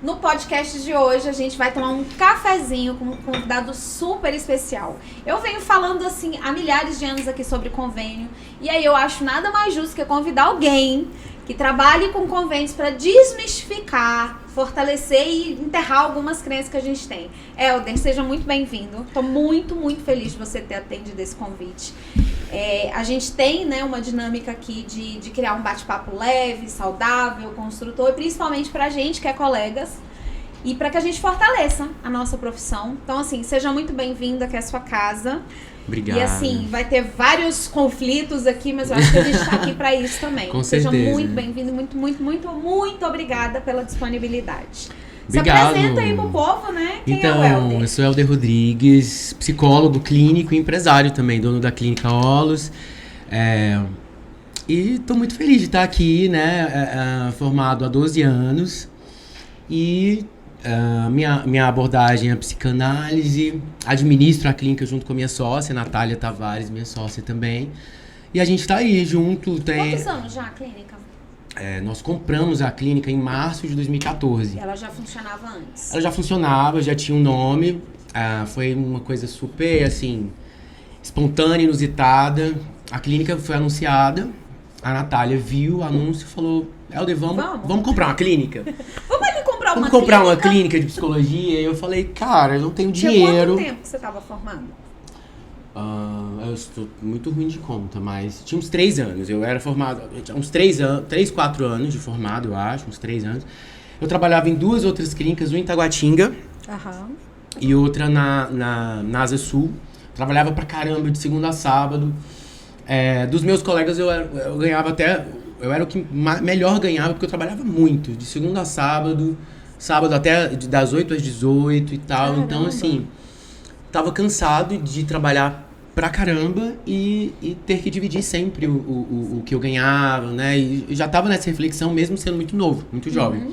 No podcast de hoje, a gente vai tomar um cafezinho com um convidado super especial. Eu venho falando, assim, há milhares de anos aqui sobre convênio. E aí eu acho nada mais justo que convidar alguém que trabalhe com convênios para desmistificar, fortalecer e enterrar algumas crenças que a gente tem. Helder, seja muito bem-vindo. Estou muito, muito feliz de você ter atendido esse convite. A gente tem, né, uma dinâmica aqui de criar um bate-papo leve, saudável, construtor, e principalmente pra gente que é colegas, e para que a gente fortaleça a nossa profissão. Então, assim, seja muito bem-vindo aqui à sua casa. Obrigado. E assim, vai ter vários conflitos aqui, mas eu acho que a gente está aqui para isso também. Com seja certeza. muito bem-vindo, muito, muito, muito, muito obrigada pela disponibilidade. Obrigado. Se apresenta aí pro povo, né? Quem então, é o Helder? Eu sou Helder Rodrigues, psicólogo clínico e empresário também, dono da Clínica Olos. E estou muito feliz de estar aqui, né? Formado há 12 anos. E minha abordagem é a psicanálise. Administro a clínica junto com a minha sócia, Natália Tavares, minha sócia também. E a gente está aí junto. Quantos anos já a clínica? Nós compramos a clínica em março de 2014. Ela já funcionava antes? Ela já funcionava, já tinha um nome. Foi uma coisa super, assim, espontânea, inusitada. A clínica foi anunciada. A Natália viu o anúncio e falou: Helder, vamos comprar uma clínica? Vamos ali comprar Vamos comprar uma clínica de psicologia? E eu falei: cara, eu não tenho dinheiro. Tinha quanto tempo que você estava formando? Eu estou muito ruim de conta, mas tinha uns 3 anos. Eu era formado, uns 3, 4 anos de formado, eu acho, uns 3 anos. Eu trabalhava em 2 outras clínicas, uma em Taguatinga e outra na Asa Sul. Trabalhava pra caramba de segunda a sábado. Dos meus colegas eu ganhava até... Eu era o que melhor ganhava, porque eu trabalhava muito, de segunda a sábado até das 8 às 18 e tal. Caramba. Então, assim... Tava cansado de trabalhar pra caramba e ter que dividir sempre o que eu ganhava, né? E já tava nessa reflexão mesmo sendo muito novo, muito jovem.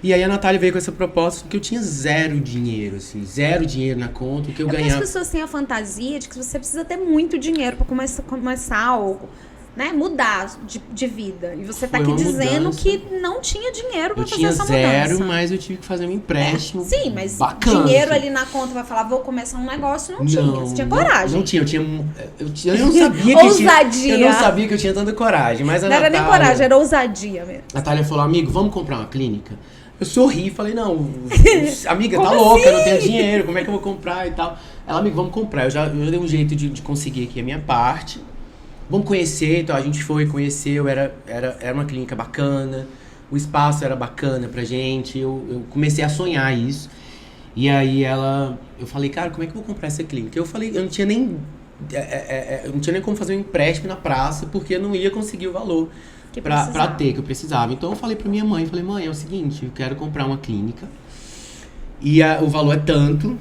E aí a Natália veio com essa proposta que eu tinha zero dinheiro, assim, zero dinheiro na conta, o que eu ganhava. Porque as pessoas têm a fantasia de que você precisa ter muito dinheiro pra começar algo, né? Mudar de vida. E você tá aqui dizendo que não tinha dinheiro pra fazer essa mudança. Eu tinha zero, mas eu tive que fazer um empréstimo. Sim, mas bacana, dinheiro assim. Ali na conta vai falar, vou começar um negócio, não tinha. Você tinha coragem. Não tinha, eu não sabia que ousadia. Eu não sabia que eu tinha tanta coragem, mas a Natália... Não era nem coragem, era ousadia mesmo. A Natália falou: amigo, vamos comprar uma clínica? Eu sorri e falei: não, amiga, tá Como louca, assim? não tenho dinheiro, como é que eu vou comprar e tal? Ela: amigo, vamos comprar. Eu já dei um jeito de conseguir aqui a minha parte. Vamos conhecer. Então a gente foi, conheceu, era uma clínica bacana, o espaço era bacana pra gente, eu comecei a sonhar isso. E aí eu falei: cara, como é que eu vou comprar essa clínica? Eu falei, eu não tinha nem como fazer um empréstimo na praça, porque eu não ia conseguir o valor pra ter, que eu precisava. Então eu falei pra minha mãe, mãe, é o seguinte, eu quero comprar uma clínica, e o valor é tanto,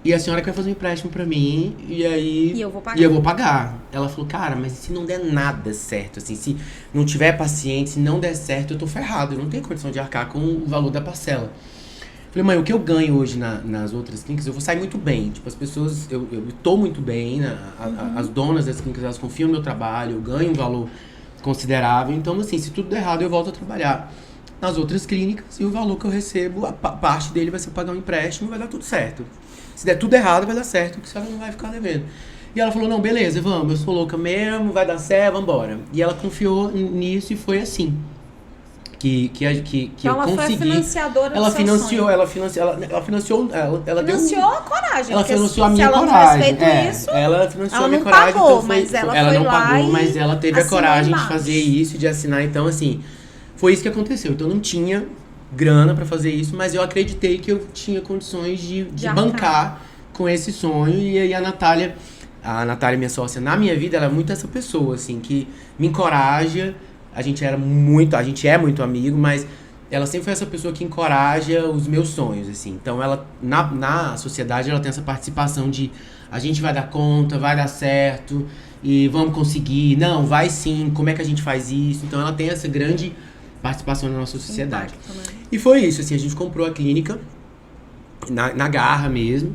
e a senhora quer fazer um empréstimo pra mim, e eu vou pagar. Ela falou: cara, mas se não der nada certo, assim, se não tiver paciente, se não der certo, eu tô ferrado, eu não tenho condição de arcar com o valor da parcela. Falei: mãe, o que eu ganho hoje nas outras clínicas, eu vou sair muito bem. Tipo, as pessoas, eu tô muito bem, né? As donas das clínicas, elas confiam no meu trabalho, eu ganho um valor considerável. Então, assim, se tudo der errado, eu volto a trabalhar nas outras clínicas, e o valor que eu recebo, a parte dele vai ser pagar um empréstimo, vai dar tudo certo. Se der tudo errado, vai dar certo, porque senão ela não vai ficar devendo. E ela falou: não, beleza, vamos, eu sou louca mesmo, vai dar certo, vambora. E ela confiou nisso e foi assim que então eu consegui. Foi a financiadora ela do seu sonho. Ela financiou, ela financiou a coragem. Ela financiou a minha se coragem. Ela não tivesse feito isso, ela financiou ela a minha não coragem. Pagou, Então mas ela não pagou, mas ela teve a coragem de fazer isso, de assinar. Então, assim, foi isso que aconteceu. Então, eu não tinha grana pra fazer isso, mas eu acreditei que eu tinha condições de bancar com esse sonho. E aí a Natália, minha sócia, na minha vida, ela é muito essa pessoa, assim, que me encoraja. A gente é muito amigo, mas ela sempre foi essa pessoa que encoraja os meus sonhos, assim. Então, ela, na sociedade, ela tem essa participação de: a gente vai dar conta, vai dar certo, e vamos conseguir. Não, vai sim, como é que a gente faz isso? Então, ela tem essa grande participação na nossa sociedade. E foi isso, assim, a gente comprou a clínica, na garra mesmo.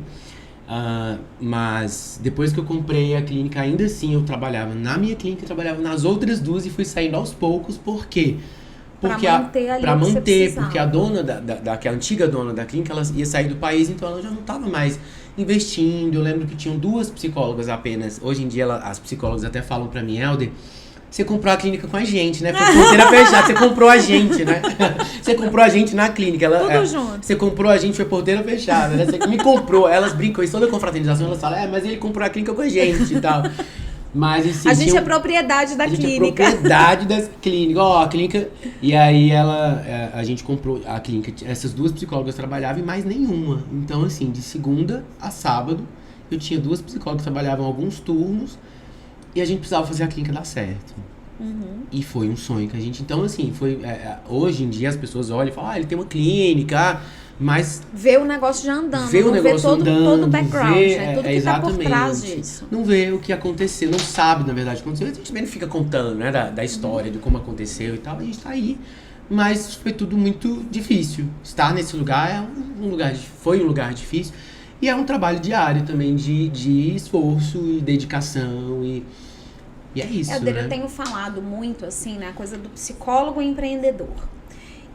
Mas depois que eu comprei a clínica, ainda assim eu trabalhava na minha clínica, trabalhava nas outras 2 e fui saindo aos poucos. Por quê? Porque manter ali pra o que você manter, precisava. porque a dona que a antiga dona da clínica, ela ia sair do país, então ela já não estava mais investindo. Eu lembro que tinham 2 psicólogas apenas. Hoje em dia, as psicólogas até falam pra mim, Helder, você comprou a clínica com a gente, né? Foi porteira fechada, você comprou a gente, né? Você comprou a gente na clínica. Tudo junto. Você comprou a gente, foi porteira fechada, né? Você me comprou. Elas brincam isso, toda confraternização, elas falam, mas ele comprou a clínica com a gente e tal. Mas, assim, a gente é propriedade da clínica. A gente é propriedade das clínicas. A clínica... E aí, a gente comprou a clínica. Essas 2 psicólogas trabalhavam e mais nenhuma. Então, assim, de segunda a sábado, eu tinha 2 psicólogas que trabalhavam alguns turnos e a gente precisava fazer a clínica dar certo. E foi um sonho que a gente... Então, assim, hoje em dia as pessoas olham e falam, ele tem uma clínica... Mas vê o negócio já andando, vê o negócio andando, todo o background, né? Tudo que tá por trás disso. Não vê o que aconteceu, não sabe, na verdade, o que aconteceu. A gente também não fica contando, né, da história, de como aconteceu e tal. A gente tá aí, mas foi tudo muito difícil. Estar nesse lugar foi um lugar difícil. E é um trabalho diário também de esforço e dedicação e é isso, Helder, né? eu tenho falado muito, assim, né, a coisa do psicólogo empreendedor.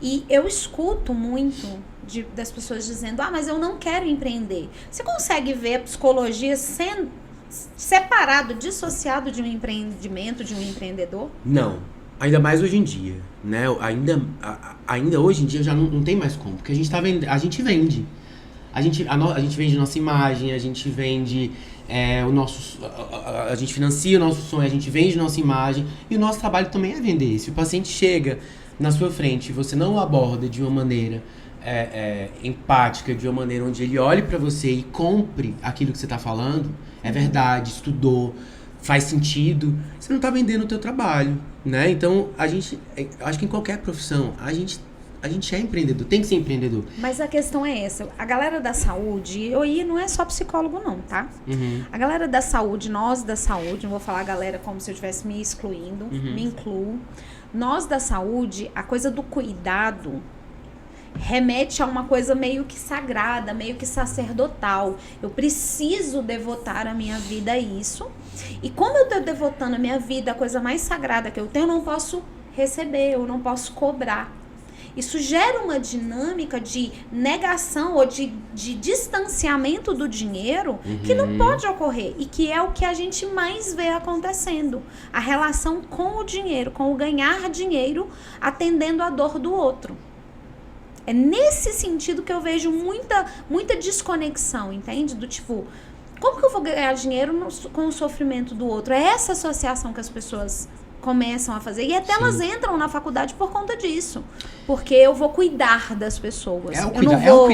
E eu escuto muito das pessoas dizendo, mas eu não quero empreender. Você consegue ver a psicologia sendo separado, dissociado de um empreendimento, de um empreendedor? Não. Ainda mais hoje em dia, né? Ainda hoje em dia já não tem mais como. Porque a gente vende. A gente vende nossa imagem, a gente vende a gente financia o nosso sonho, a gente vende nossa imagem. E o nosso trabalho também é vender. Se o paciente chega na sua frente e você não o aborda de uma maneira empática, de uma maneira onde ele olhe pra você e compre aquilo que você tá falando, é verdade, estudou, faz sentido, você não tá vendendo o teu trabalho, né? Então, acho que em qualquer profissão, a gente é empreendedor, tem que ser empreendedor. Mas a questão é essa, a galera da saúde, e não é só psicólogo não, tá? A galera da saúde, nós da saúde, não vou falar a galera como se eu estivesse me excluindo, me incluo. Nós da saúde, a coisa do cuidado remete a uma coisa meio que sagrada, meio que sacerdotal. Eu preciso devotar a minha vida a isso. E como eu estou devotando a minha vida, a coisa mais sagrada que eu tenho, eu não posso receber, eu não posso cobrar. Isso gera uma dinâmica de negação ou de distanciamento do dinheiro que não pode ocorrer e que é o que a gente mais vê acontecendo. A relação com o dinheiro, com o ganhar dinheiro, atendendo a dor do outro. É nesse sentido que eu vejo muita desconexão, entende? Do tipo, como que eu vou ganhar dinheiro com o sofrimento do outro? É essa associação que as pessoas começam a fazer. E até elas entram na faculdade por conta disso. Porque eu vou cuidar das pessoas. Eu não vou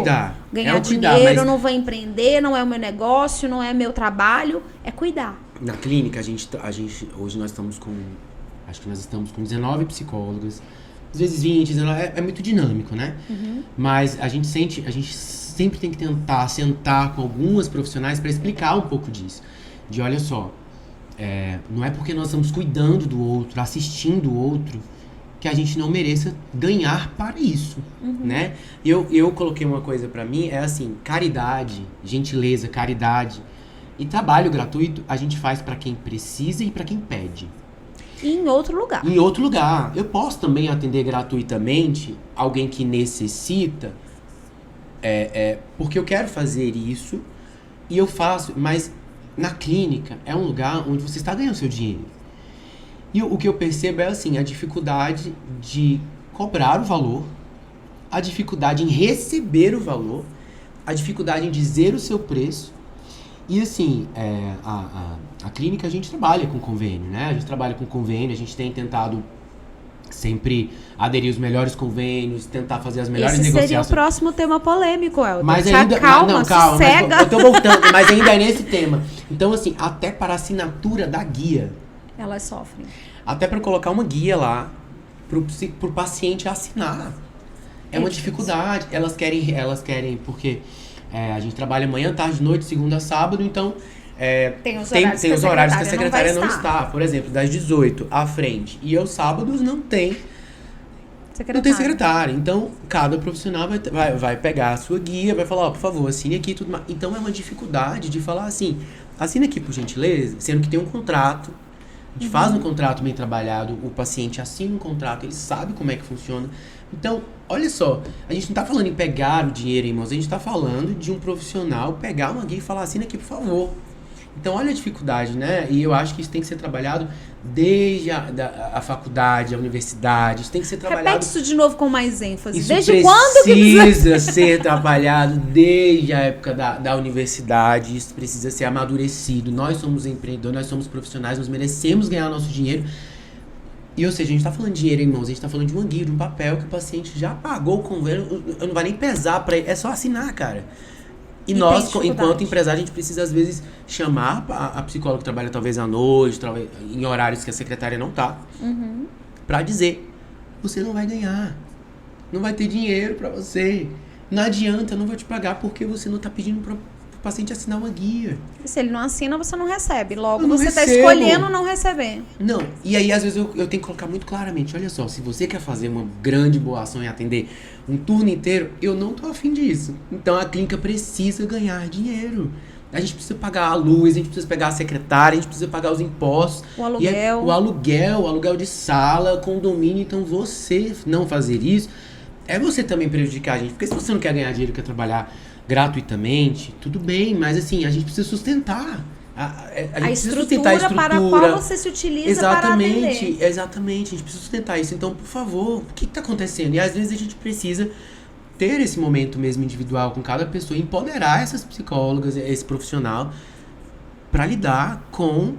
ganhar dinheiro, eu não vou empreender, não é o meu negócio, não é meu trabalho. É cuidar. Na clínica, hoje nós estamos com... Acho que nós estamos com 19 psicólogas. Às vezes 20, 19, é muito dinâmico, né? Mas a gente sempre tem que tentar sentar com algumas profissionais para explicar um pouco disso. De olha só, não é porque nós estamos cuidando do outro, assistindo o outro, que a gente não mereça ganhar para isso, né? Eu coloquei uma coisa para mim, assim, caridade, gentileza, caridade e trabalho gratuito a gente faz para quem precisa e para quem pede. E em outro lugar. Em outro lugar. Eu posso também atender gratuitamente alguém que necessita, porque eu quero fazer isso e eu faço, mas na clínica é um lugar onde você está ganhando seu dinheiro. E o que eu percebo é assim, a dificuldade de cobrar o valor, a dificuldade em receber o valor, a dificuldade em dizer o seu preço. E assim, a clínica a gente trabalha com convênio, né? A gente trabalha com convênio, a gente tem tentado sempre aderir os melhores convênios, tentar fazer as melhores negociações. Esse seria o próximo tema polêmico, Helder. Mas ainda, calma, sossega. Eu tô voltando, mas ainda é nesse tema. Então assim, até para a assinatura da guia. Elas sofrem. Até para colocar uma guia lá pro paciente assinar. É uma dificuldade. Elas querem porque a gente trabalha manhã, tarde, noite, segunda a sábado, então tem os horários que a secretária não está. Por exemplo, das 18 à frente. E aos sábados não tem secretária. Então, cada profissional vai pegar a sua guia, vai falar, por favor, assine aqui e tudo mais. Então, é uma dificuldade de falar assim, assine aqui por gentileza, sendo que tem um contrato, A gente faz um contrato bem trabalhado, o paciente assina um contrato, ele sabe como é que funciona. Então, olha só, a gente não tá falando em pegar o dinheiro em mãos, a gente tá falando de um profissional pegar uma guia e falar, assina aqui, por favor. Então, olha a dificuldade, né? E eu acho que isso tem que ser trabalhado desde a faculdade, a universidade. Isso tem que ser trabalhado... Repete isso de novo com mais ênfase. Isso Desde quando que precisa ser trabalhado desde a época da universidade. Isso precisa ser amadurecido. Nós somos empreendedores, nós somos profissionais, nós merecemos ganhar nosso dinheiro. E, ou seja, a gente tá falando de dinheiro em mãos, a gente tá falando de uma guia, de um papel que o paciente já pagou o convênio, não vai nem pesar pra ele, é só assinar, cara. E nós, enquanto empresário, a gente precisa, às vezes, chamar a psicóloga que trabalha talvez à noite, talvez, em horários que a secretária não tá, pra dizer, você não vai ganhar, não vai ter dinheiro pra você, não adianta, eu não vou te pagar porque você não tá pedindo pro paciente assinar uma guia. E se ele não assina, você não recebe. Logo, Eu não você tá recebo. escolhendo não receber. Não, e aí às vezes eu tenho que colocar muito claramente, olha só, se você quer fazer uma grande boa ação e atender um turno inteiro, eu não tô afim disso. Então a clínica precisa ganhar dinheiro. A gente precisa pagar a luz, a gente precisa pagar a secretária, a gente precisa pagar os impostos. O aluguel. O aluguel de sala, condomínio. Então você não fazer isso, é você também prejudicar a gente. Porque se você não quer ganhar dinheiro, quer trabalhar gratuitamente, tudo bem, mas assim, a gente precisa sustentar. A gente precisa sustentar a estrutura para a qual você se utiliza para atender. Exatamente, a gente precisa sustentar isso. Então, por favor, o que está acontecendo? E às vezes a gente precisa ter esse momento mesmo individual com cada pessoa, empoderar essas psicólogas, esse profissional, para lidar com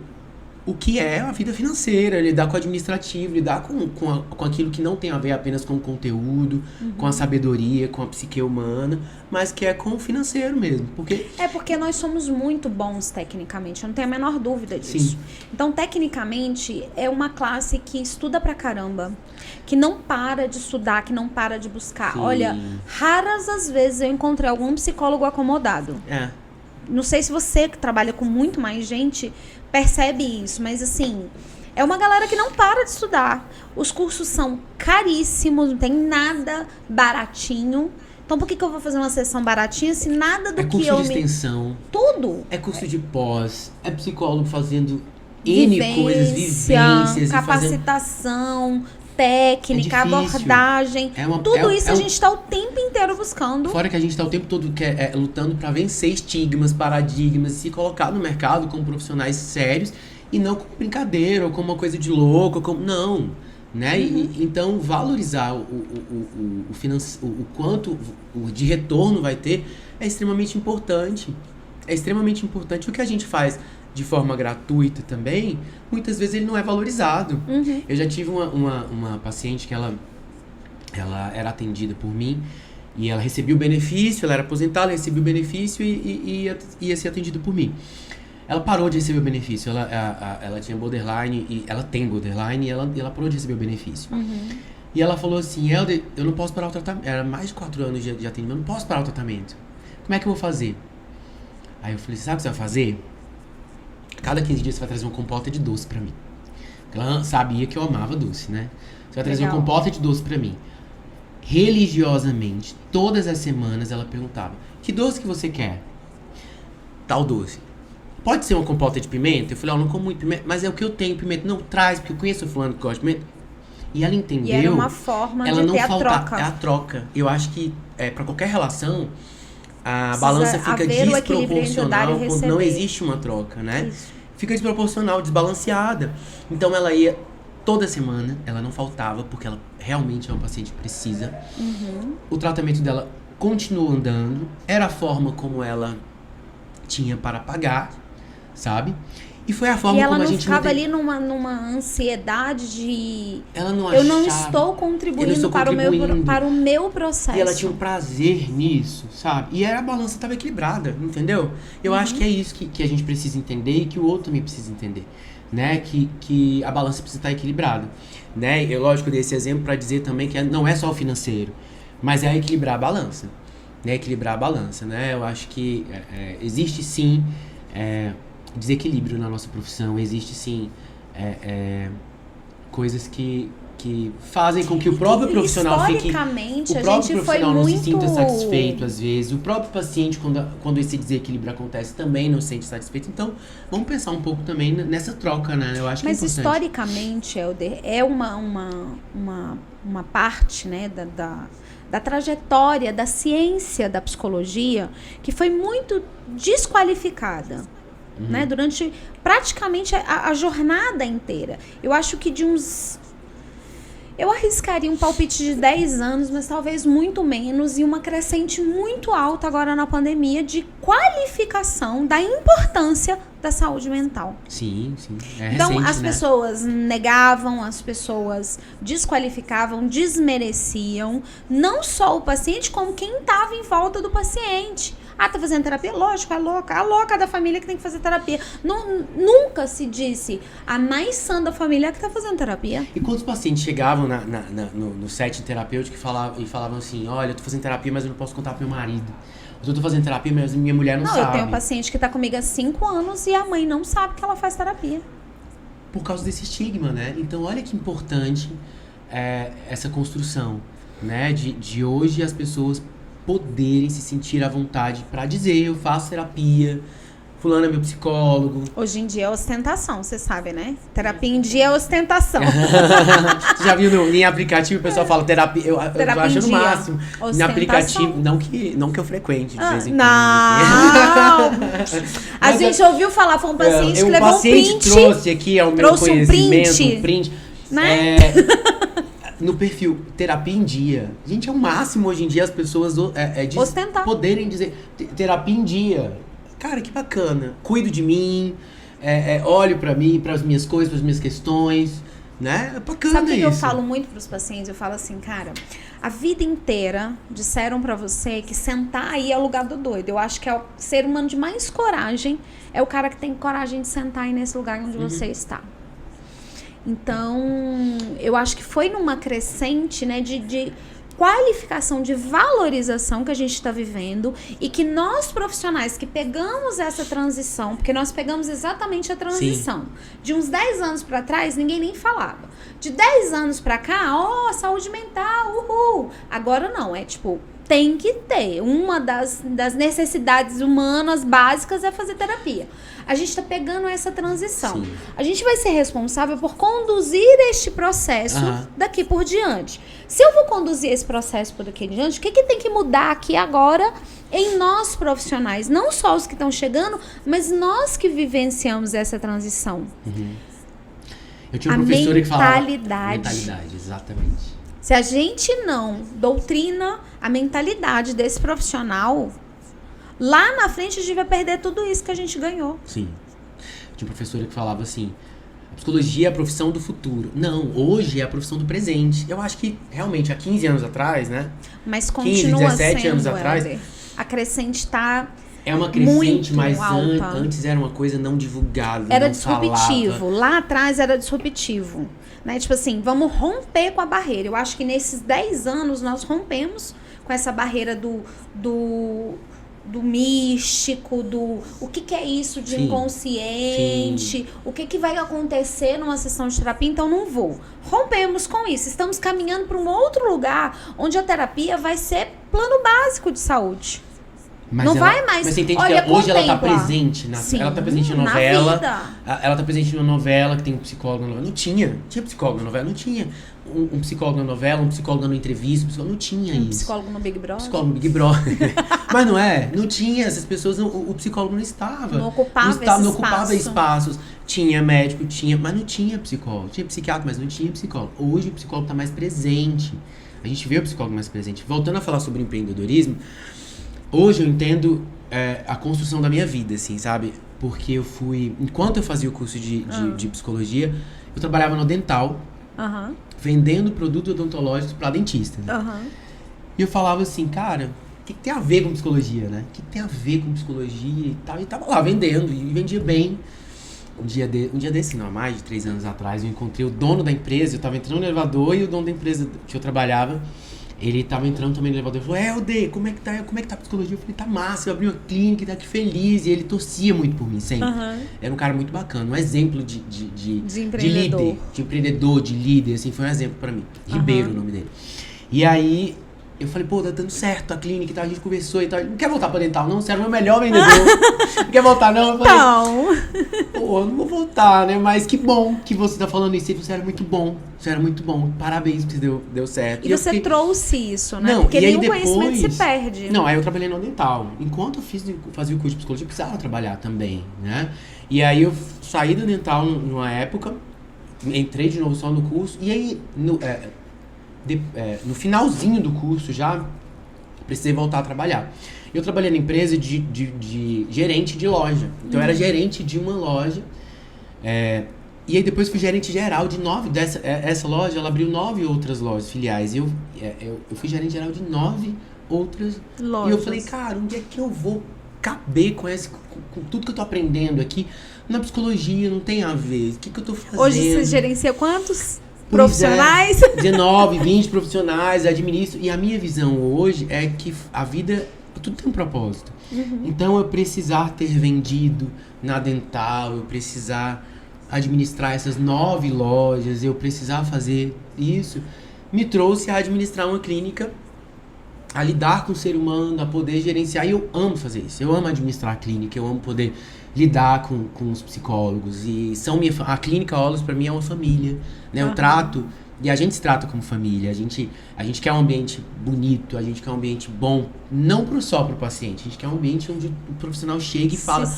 o que é a vida financeira, lidar com o administrativo, lidar com aquilo que não tem a ver apenas com o conteúdo, com a sabedoria, com a psique humana, mas que é com o financeiro mesmo. Porque nós somos muito bons tecnicamente, eu não tenho a menor dúvida disso. Sim. Então, tecnicamente, é uma classe que estuda pra caramba, que não para de estudar, que não para de buscar. Sim. Olha, raras as vezes eu encontrei algum psicólogo acomodado. É. Não sei se você, que trabalha com muito mais gente, percebe isso, mas assim, é uma galera que não para de estudar. Os cursos são caríssimos, não tem nada baratinho. Então por que eu vou fazer uma sessão baratinha se nada do que eu... É curso de extensão. Tudo. É curso de pós. É psicólogo fazendo N coisas, vivências. Capacitação, técnica, abordagem. Tudo isso a gente está o tempo inteiro buscando. Fora que a gente está o tempo todo lutando para vencer estigmas, paradigmas, se colocar no mercado como profissionais sérios e não como brincadeira ou como uma coisa de louco, não, né? Então valorizar o quanto de retorno vai ter é extremamente importante. É extremamente importante. O que a gente faz de forma gratuita também, muitas vezes ele não é valorizado. Eu já tive uma paciente que ela era atendida por mim e ela recebia o benefício, ela era aposentada, recebia o benefício e ia ser atendida por mim. Ela parou de receber o benefício, ela tinha borderline, e ela tem borderline e ela parou de receber o benefício. E ela falou assim, Helder, eu não posso parar o tratamento, era mais de 4 anos de atendimento, eu não posso parar o tratamento. Como é que eu vou fazer? Aí eu falei, sabe o que você vai fazer? Cada 15 dias você vai trazer uma compota de doce pra mim. Ela sabia que eu amava doce, né? Você vai trazer uma compota de doce pra mim. Religiosamente, todas as semanas ela perguntava, que doce que você quer? Tal doce. Pode ser uma compota de pimenta? Eu falei, eu não como muito pimenta, mas é o que eu tenho, pimenta. Não, traz, porque eu conheço o fulano que gosta de pimenta. E ela entendeu. E era uma forma ela de não ter falta, a troca. É a troca. Eu acho que pra qualquer relação, a balança fica desproporcional quando não existe uma troca, né? Isso. Fica desproporcional, desbalanceada. Então ela ia toda semana, ela não faltava, porque ela realmente é uma paciente que precisa. O tratamento dela continuou andando, era a forma como ela tinha para pagar, sabe? E foi a forma como a gente... E ela não ficava ali numa ansiedade de... Ela não achava... Eu não estou contribuindo para o meu processo. E ela tinha um prazer nisso, sabe? E a balança estava equilibrada, entendeu? Eu acho que é isso que a gente precisa entender e que o outro também precisa entender, né? Que a balança precisa estar equilibrada, né? Eu, lógico, eu dei esse exemplo para dizer também que não é só o financeiro, mas é equilibrar a balança, né? Equilibrar a balança, né? Eu acho que existe sim... desequilíbrio na nossa profissão, existe sim coisas que que fazem com que o próprio profissional fique... Historicamente, O a próprio gente foi profissional não muito... se sinta satisfeito, às vezes. O próprio paciente, quando esse desequilíbrio acontece, também não se sente satisfeito. Então, vamos pensar um pouco também nessa troca, né? Eu acho que Mas é importante. historicamente, Helder, é uma parte, né, da trajetória, da ciência da psicologia, que foi muito desqualificada, né, durante praticamente a jornada inteira. Eu acho que eu arriscaria um palpite de 10 anos, mas talvez muito menos, e uma crescente muito alta agora na pandemia de qualificação da importância da saúde mental. Sim. É Então, recente, as né? pessoas negavam, as pessoas desqualificavam, desmereciam, não só o paciente, como quem estava em volta do paciente. Ah, tá fazendo terapia? Lógico, é louca. A louca da família que tem que fazer terapia. Nunca se disse a mais sã da família que tá fazendo terapia. E quantos pacientes chegavam no set terapêutico e falavam assim, olha, eu tô fazendo terapia, mas eu não posso contar pro meu marido. Eu tô fazendo terapia, mas minha mulher não sabe. Eu tenho um paciente que tá comigo há 5 anos e a mãe não sabe que ela faz terapia. Por causa desse estigma, né? Então, olha que importante essa construção, né? De hoje as pessoas poderem se sentir à vontade pra dizer, eu faço terapia, fulano é meu psicólogo. Hoje em dia é ostentação, você sabe, né? Terapia em dia é ostentação. Você já viu em aplicativo o pessoal fala terapia, eu tô Terapia em achando o dia. máximo. Em Ostentação. aplicativo, não que eu frequente de vez em quando. Não! A Mas gente ouviu falar, foi um paciente que o levou um paciente print. trouxe aqui ao meu trouxe um conhecimento, print, um print, né? no perfil terapia em dia. Gente, é o máximo hoje em dia as pessoas Ostentar. poderem dizer terapia em dia. Cara, que bacana. Cuido de mim, olho pra mim, pras minhas coisas, pras minhas questões, né? É bacana. Sabe o que isso. eu falo muito pros pacientes? Eu falo assim, cara, a vida inteira disseram pra você que sentar aí é o lugar do doido. Eu acho que é o ser humano de mais coragem, é o cara que tem coragem de sentar aí nesse lugar onde você está. Então, eu acho que foi numa crescente, né, de qualificação, de valorização que a gente está vivendo e que nós profissionais que pegamos essa transição, porque nós pegamos exatamente a transição. Sim. De uns 10 anos para trás, ninguém nem falava. De 10 anos para cá, saúde mental, uhul. Agora não, é tipo, tem que ter. Uma das necessidades humanas básicas é fazer terapia. A gente está pegando essa transição. Sim. A gente vai ser responsável por conduzir este processo daqui por diante. Se eu vou conduzir esse processo por daqui por diante, o que tem que mudar aqui agora em nós profissionais? Não só os que estão chegando, mas nós que vivenciamos essa transição. Eu tinha uma professora que falava... Mentalidade, exatamente. Se a gente não doutrina a mentalidade desse profissional, lá na frente a gente vai perder tudo isso que a gente ganhou. Sim. Tinha uma professora que falava assim, a psicologia é a profissão do futuro. Não, hoje é a profissão do presente. Eu acho que, realmente, há 15 anos atrás, né? Mas continua 15, 17 sendo, anos atrás... Helder. A crescente está... É uma crescente, muito mas alta. Antes era uma coisa não divulgada, Era não disruptivo. falava. Lá atrás era disruptivo. Né? Tipo assim, vamos romper com a barreira. Eu acho que nesses 10 anos nós rompemos com essa barreira do místico, o que é isso de inconsciente, o que vai acontecer numa sessão de terapia, então não vou. Rompemos com isso. Estamos caminhando para um outro lugar onde a terapia vai ser plano básico de saúde. Mas não vai mais. Mas você entende olha, que hoje ela tá contempla. presente Sim, ela tá presente na novela. Vida. Ela tá presente na novela, que tem um psicólogo na novela. Não tinha psicólogo na novela, não tinha um psicólogo na novela, um psicólogo dando entrevista, não tinha isso. Um psicólogo no Big Brother. Psicólogo no Big Brother. Mas não tinha, essas pessoas, o psicólogo não estava. Não ocupava não ocupava espaços. Tinha médico, mas não tinha psicólogo. Tinha psiquiatra, mas não tinha psicólogo. Hoje o psicólogo tá mais presente. A gente vê o psicólogo mais presente. Voltando a falar sobre empreendedorismo, hoje eu entendo a construção da minha vida, assim, sabe? Porque eu fui... Enquanto eu fazia o curso de psicologia, eu trabalhava no dental, vendendo produtos odontológicos para dentistas. E eu falava assim, cara, o que tem a ver com psicologia, né? O que tem a ver com psicologia e tal? E tava lá vendendo, e vendia bem. Um dia desse, não, há mais de 3 anos atrás, eu encontrei o dono da empresa, eu tava entrando no elevador e o dono da empresa que eu trabalhava Ele tava entrando também no elevador e falou, Helder, como é que tá a psicologia? Eu falei, tá massa, eu abri uma clínica, tá aqui feliz. E ele torcia muito por mim, sempre. Era um cara muito bacana, um exemplo de empreendedor. líder, de empreendedor, de líder, assim, foi um exemplo pra mim. Ribeiro, o nome dele. E aí, eu falei, pô, tá dando certo a clínica e tal, a gente conversou e tal. Não quer voltar pra dental, não? Você era o meu melhor vendedor. Não quer voltar, não? Eu falei, Então. pô, eu não vou voltar, né? Mas que bom que você tá falando isso. Você era muito bom. Você era muito bom. Parabéns, porque deu certo. E você fiquei... trouxe isso, né? Não, porque e aí nenhum depois... conhecimento se perde. Não, aí eu trabalhei no dental. Enquanto eu fazia o curso de psicologia, eu precisava trabalhar também, né? E aí eu saí do dental numa época, entrei de novo só no curso, e aí no finalzinho do curso já precisei voltar a trabalhar. Eu trabalhei na empresa de gerente de loja. Então eu era gerente de uma loja. E aí depois fui gerente geral de 9. Essa loja, ela abriu 9 outras lojas filiais. E eu fui gerente geral de 9 outras lojas. E eu falei, cara, onde é que eu vou caber com tudo que eu tô aprendendo aqui? Na psicologia, não tem a ver. O que eu tô fazendo? Hoje você gerencia quantos profissionais? 19, 20 profissionais, administro. E a minha visão hoje é que a vida, tudo tem um propósito. Então eu precisar ter vendido na dental, eu precisar administrar essas 9 lojas, eu precisar fazer isso, me trouxe a administrar uma clínica, a lidar com o ser humano, a poder gerenciar. E eu amo fazer isso. Eu amo administrar a clínica, eu amo poder lidar com os psicólogos. E a clínica Olus pra mim é uma família, né? Eu trato, e a gente se trata como família. A gente quer um ambiente bonito, a gente quer um ambiente bom, não só pro paciente. A gente quer um ambiente onde o profissional chega e fala,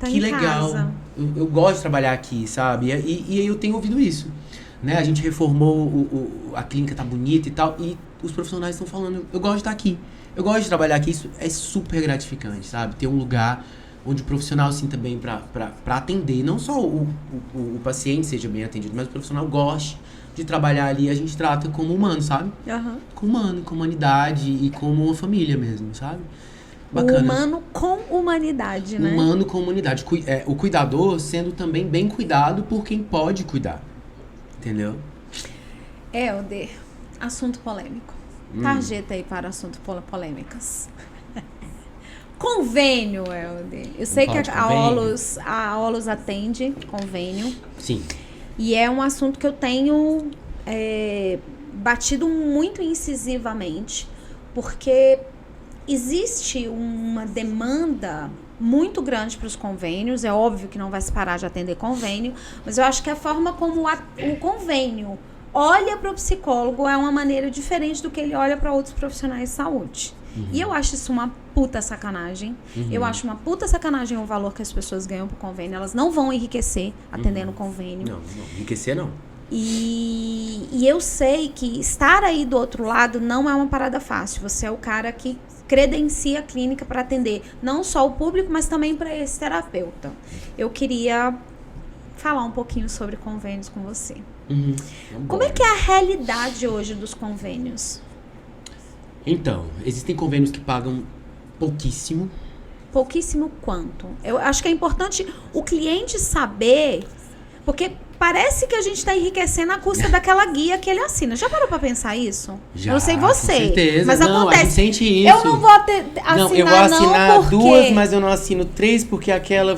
que legal, eu gosto de trabalhar aqui, sabe? E eu tenho ouvido isso, né? A gente reformou, a clínica tá bonita e tal, e os profissionais estão falando, eu gosto de estar aqui, eu gosto de trabalhar aqui. Isso é super gratificante, sabe? Ter um lugar onde o profissional sinta bem pra atender, não só o paciente seja bem atendido, mas o profissional goste de trabalhar ali. A gente trata como humano, sabe? Como humano, com humanidade e como uma família mesmo, sabe? Bacana. O humano com humanidade, né? Humano com humanidade. O cuidador sendo também bem cuidado por quem pode cuidar. Entendeu? Helder, assunto polêmico. Tarjeta aí para assunto polêmicas. Convênio, Helder. Eu sei que a Olus atende convênio. Sim. E é um assunto que eu tenho batido muito incisivamente, porque existe uma demanda muito grande para os convênios. É óbvio que não vai se parar de atender convênio, mas eu acho que a forma como o convênio olha para o psicólogo é uma maneira diferente do que ele olha para outros profissionais de saúde. E eu acho isso uma puta sacanagem. Eu acho uma puta sacanagem o valor que as pessoas ganham por convênio. Elas não vão enriquecer atendendo convênio. Não, enriquecer não. E eu sei que estar aí do outro lado não é uma parada fácil. Você é o cara que credencia a clínica para atender não só o público, mas também para esse terapeuta. Eu queria falar um pouquinho sobre convênios com você. Como é que é a realidade hoje dos convênios? Então, existem convênios que pagam pouquíssimo. Pouquíssimo quanto? Eu acho que é importante o cliente saber, porque parece que a gente está enriquecendo a custa daquela guia que ele assina. Já parou para pensar isso? Já, eu não sei você, com certeza. mas não, acontece. A gente sente isso. Eu não vou assinar, não, eu vou assinar porque... 2, mas eu não assino 3 porque aquela...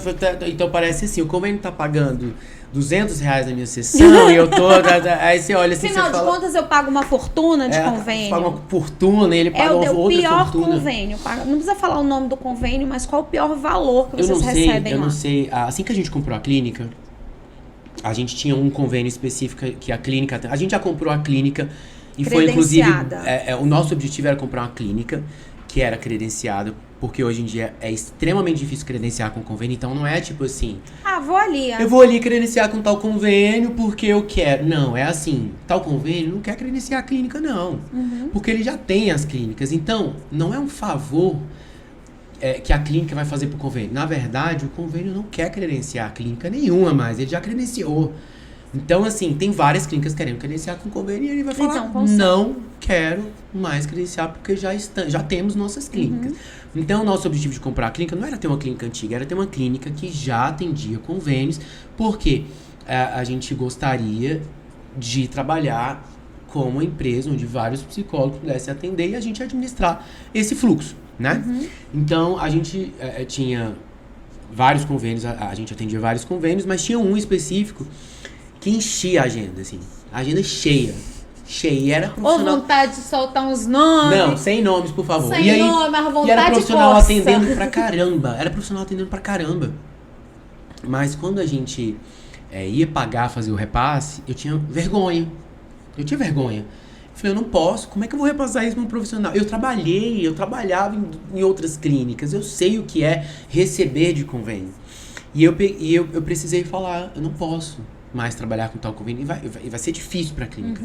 Então parece assim, o convênio tá pagando R$200 na minha sessão e eu tô... Aí você olha assim, Afinal você fala... de contas, eu pago uma fortuna de convênio. Paga uma fortuna e ele paga outra fortuna. É o pior convênio. Não precisa falar o nome do convênio, mas qual o pior valor que vocês recebem lá? Eu não sei. Assim que a gente comprou a clínica, a gente tinha um convênio específico que a clínica... A gente já comprou a clínica e foi, inclusive... o nosso objetivo era comprar uma clínica que era credenciada, porque hoje em dia é extremamente difícil credenciar com convênio, então não é tipo assim... vou ali. Eu vou ali credenciar com tal convênio porque eu quero. Não, é assim, tal convênio não quer credenciar a clínica, não. Porque ele já tem as clínicas. Então, não é um favor que a clínica vai fazer pro convênio. Na verdade, o convênio não quer credenciar a clínica nenhuma mais, ele já credenciou. Então, assim, tem várias clínicas querendo credenciar com convênio e ele vai falar, não quero mais credenciar porque já temos nossas clínicas. Então, o nosso objetivo de comprar a clínica não era ter uma clínica antiga, era ter uma clínica que já atendia convênios, porque a gente gostaria de trabalhar como uma empresa onde vários psicólogos pudessem atender e a gente administrar esse fluxo, né? Então, a gente tinha vários convênios, a gente atendia vários convênios, mas tinha um específico que enchia a agenda, assim. A agenda cheia. E era profissional... Ou vontade de soltar uns nomes. Não, sem nomes, por favor. Sem nome, mas vontade e era profissional coça. atendendo pra caramba. Era profissional atendendo pra caramba. Mas quando a gente ia pagar, fazer o repasse, eu tinha vergonha. Eu falei, eu não posso, como é que eu vou repassar isso para um profissional? Eu trabalhava em outras clínicas, eu sei o que é receber de convênio. E eu precisei falar, eu não posso mais trabalhar com tal convênio, e vai ser difícil para a clínica.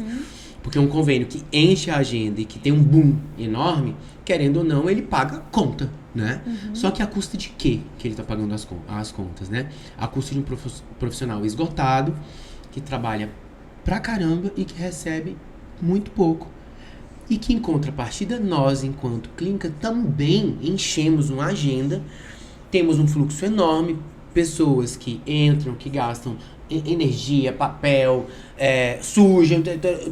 Porque um convênio que enche a agenda e que tem um boom enorme, querendo ou não, ele paga a conta, né? Só que a custa de quê que ele está pagando as contas, né? A custa de um profissional esgotado, que trabalha pra caramba e que recebe muito pouco. E que, em contrapartida, nós, enquanto clínica, também enchemos uma agenda, temos um fluxo enorme, pessoas que entram, que gastam energia, papel, sujam,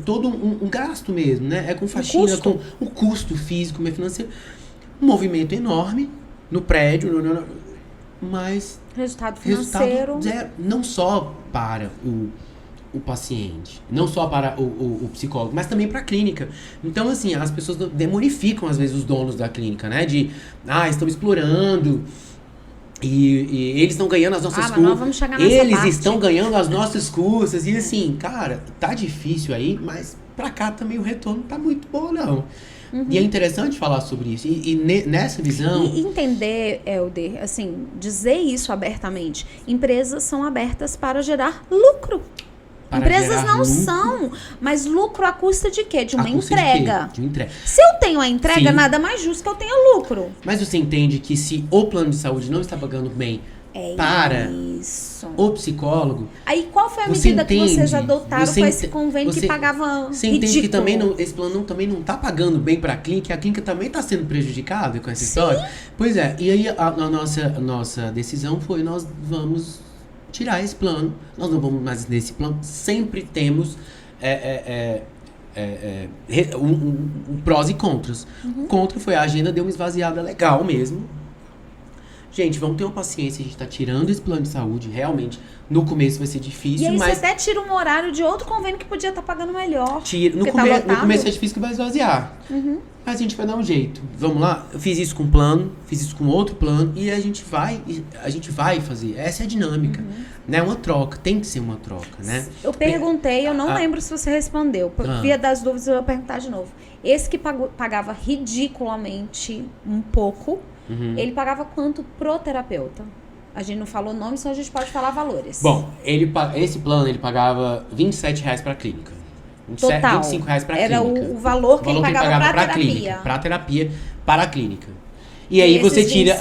todo um gasto mesmo, né? É com faxina, com o custo físico, financeiro, um movimento enorme no prédio, mas resultado financeiro zero, não só para o paciente, não só para o psicólogo, mas também para a clínica. Então, assim, as pessoas demonificam, às vezes, os donos da clínica, né? Estão explorando e eles estão ganhando as nossas custas. Nós vamos chegar nessa eles parte. estão ganhando as nossas custas. E, assim, cara, tá difícil aí, mas pra cá também o retorno tá muito bom, não. E é interessante falar sobre isso. E nessa visão... E entender, Helder, assim, dizer isso abertamente. Empresas são abertas para gerar lucro. Empresas não são, mas lucro à custa de quê? De uma entrega. De uma entrega. Se eu tenho a entrega, Sim. nada mais justo que eu tenha lucro. Mas você entende que se o plano de saúde não está pagando bem para o psicólogo... Aí qual foi a medida que vocês adotaram com esse convênio que pagava Você ridículo? entende que também esse plano também não está pagando bem para a clínica também está sendo prejudicada com essa história? Pois é, e aí a nossa decisão foi, nós vamos... tirar esse plano, nós não vamos mais nesse plano, sempre temos prós e contras. Contra foi a agenda, deu uma esvaziada legal mesmo. Gente, vamos ter uma paciência, a gente tá tirando esse plano de saúde, realmente, no começo vai ser difícil, e aí mas... você até tira um horário de outro convênio que podia estar pagando melhor. No começo é difícil que vai esvaziar. Mas a gente vai dar um jeito. Vamos lá, eu fiz isso com um plano, fiz isso com outro plano, e a gente vai fazer. Essa é a dinâmica. Né? Uma troca, tem que ser uma troca, né? Eu perguntei, eu não lembro se você respondeu. Por via das dúvidas, eu vou perguntar de novo. Esse que pagava ridiculamente um pouco, ele pagava quanto pro terapeuta? A gente não falou nome, só a gente pode falar valores. Bom, esse plano ele pagava R$27 para a clínica. Total. R$25 para a clínica. Era o valor que ele pagava para a terapia. Para a terapia, para a clínica. E aí você tira,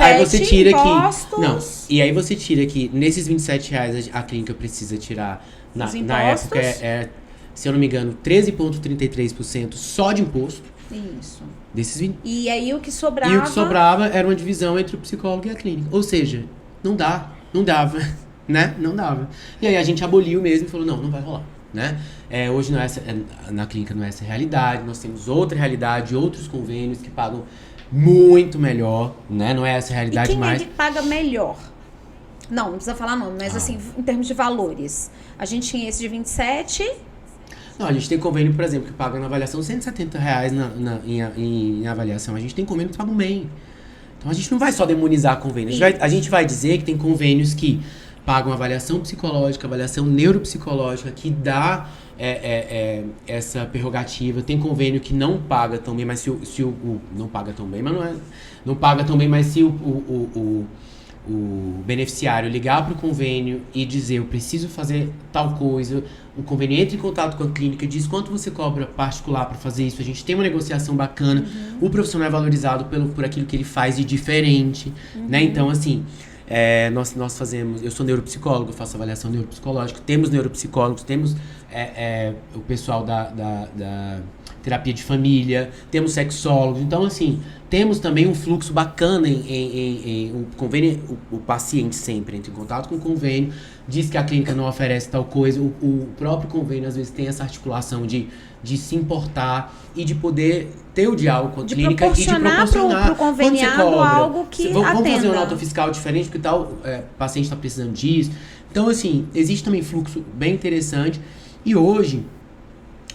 impostos. que não. E aí você tira que nesses R$27 a clínica precisa tirar na época se eu não me engano, 13,33% só de imposto. Isso. Desses 20. E aí o que sobrava? E o que sobrava era uma divisão entre o psicólogo e a clínica. Ou seja, não dava, né? Não dava. E aí a gente aboliu mesmo e falou, não vai rolar, né? Hoje na clínica não é essa realidade, nós temos outra realidade, outros convênios que pagam muito melhor, né? Não é essa realidade mais. E quem é que paga melhor? Não precisa falar nome, mas assim, em termos de valores. A gente tinha esse de 27... Não, a gente tem convênio, por exemplo, que paga na avaliação R$170 em avaliação. A gente tem convênio que pagam bem. Então a gente não vai só demonizar convênio. A gente vai dizer que tem convênios que pagam avaliação psicológica, avaliação neuropsicológica, que dá essa prerrogativa. Tem convênio que não paga tão bem, mas não paga tão bem, mas não paga tão bem, mas se o beneficiário ligar para o convênio e dizer, eu preciso fazer tal coisa, o convênio entra em contato com a clínica, diz quanto você cobra particular para fazer isso, a gente tem uma negociação bacana, o profissional é valorizado por aquilo que ele faz de diferente, né? Então, assim, nós fazemos, eu sou neuropsicólogo, eu faço avaliação neuropsicológica, temos neuropsicólogos, temos o pessoal terapia de família, temos sexólogos. Então, assim, temos também um fluxo bacana em o convênio, o paciente sempre entra em contato com o convênio, diz que a clínica não oferece tal coisa, o próprio convênio às vezes tem essa articulação de se importar e de poder ter o diálogo com a clínica e de proporcionar pro conveniado algo que vamos atenda. fazer uma nota fiscal diferente porque tal paciente está precisando disso. Então, assim, existe também fluxo bem interessante e hoje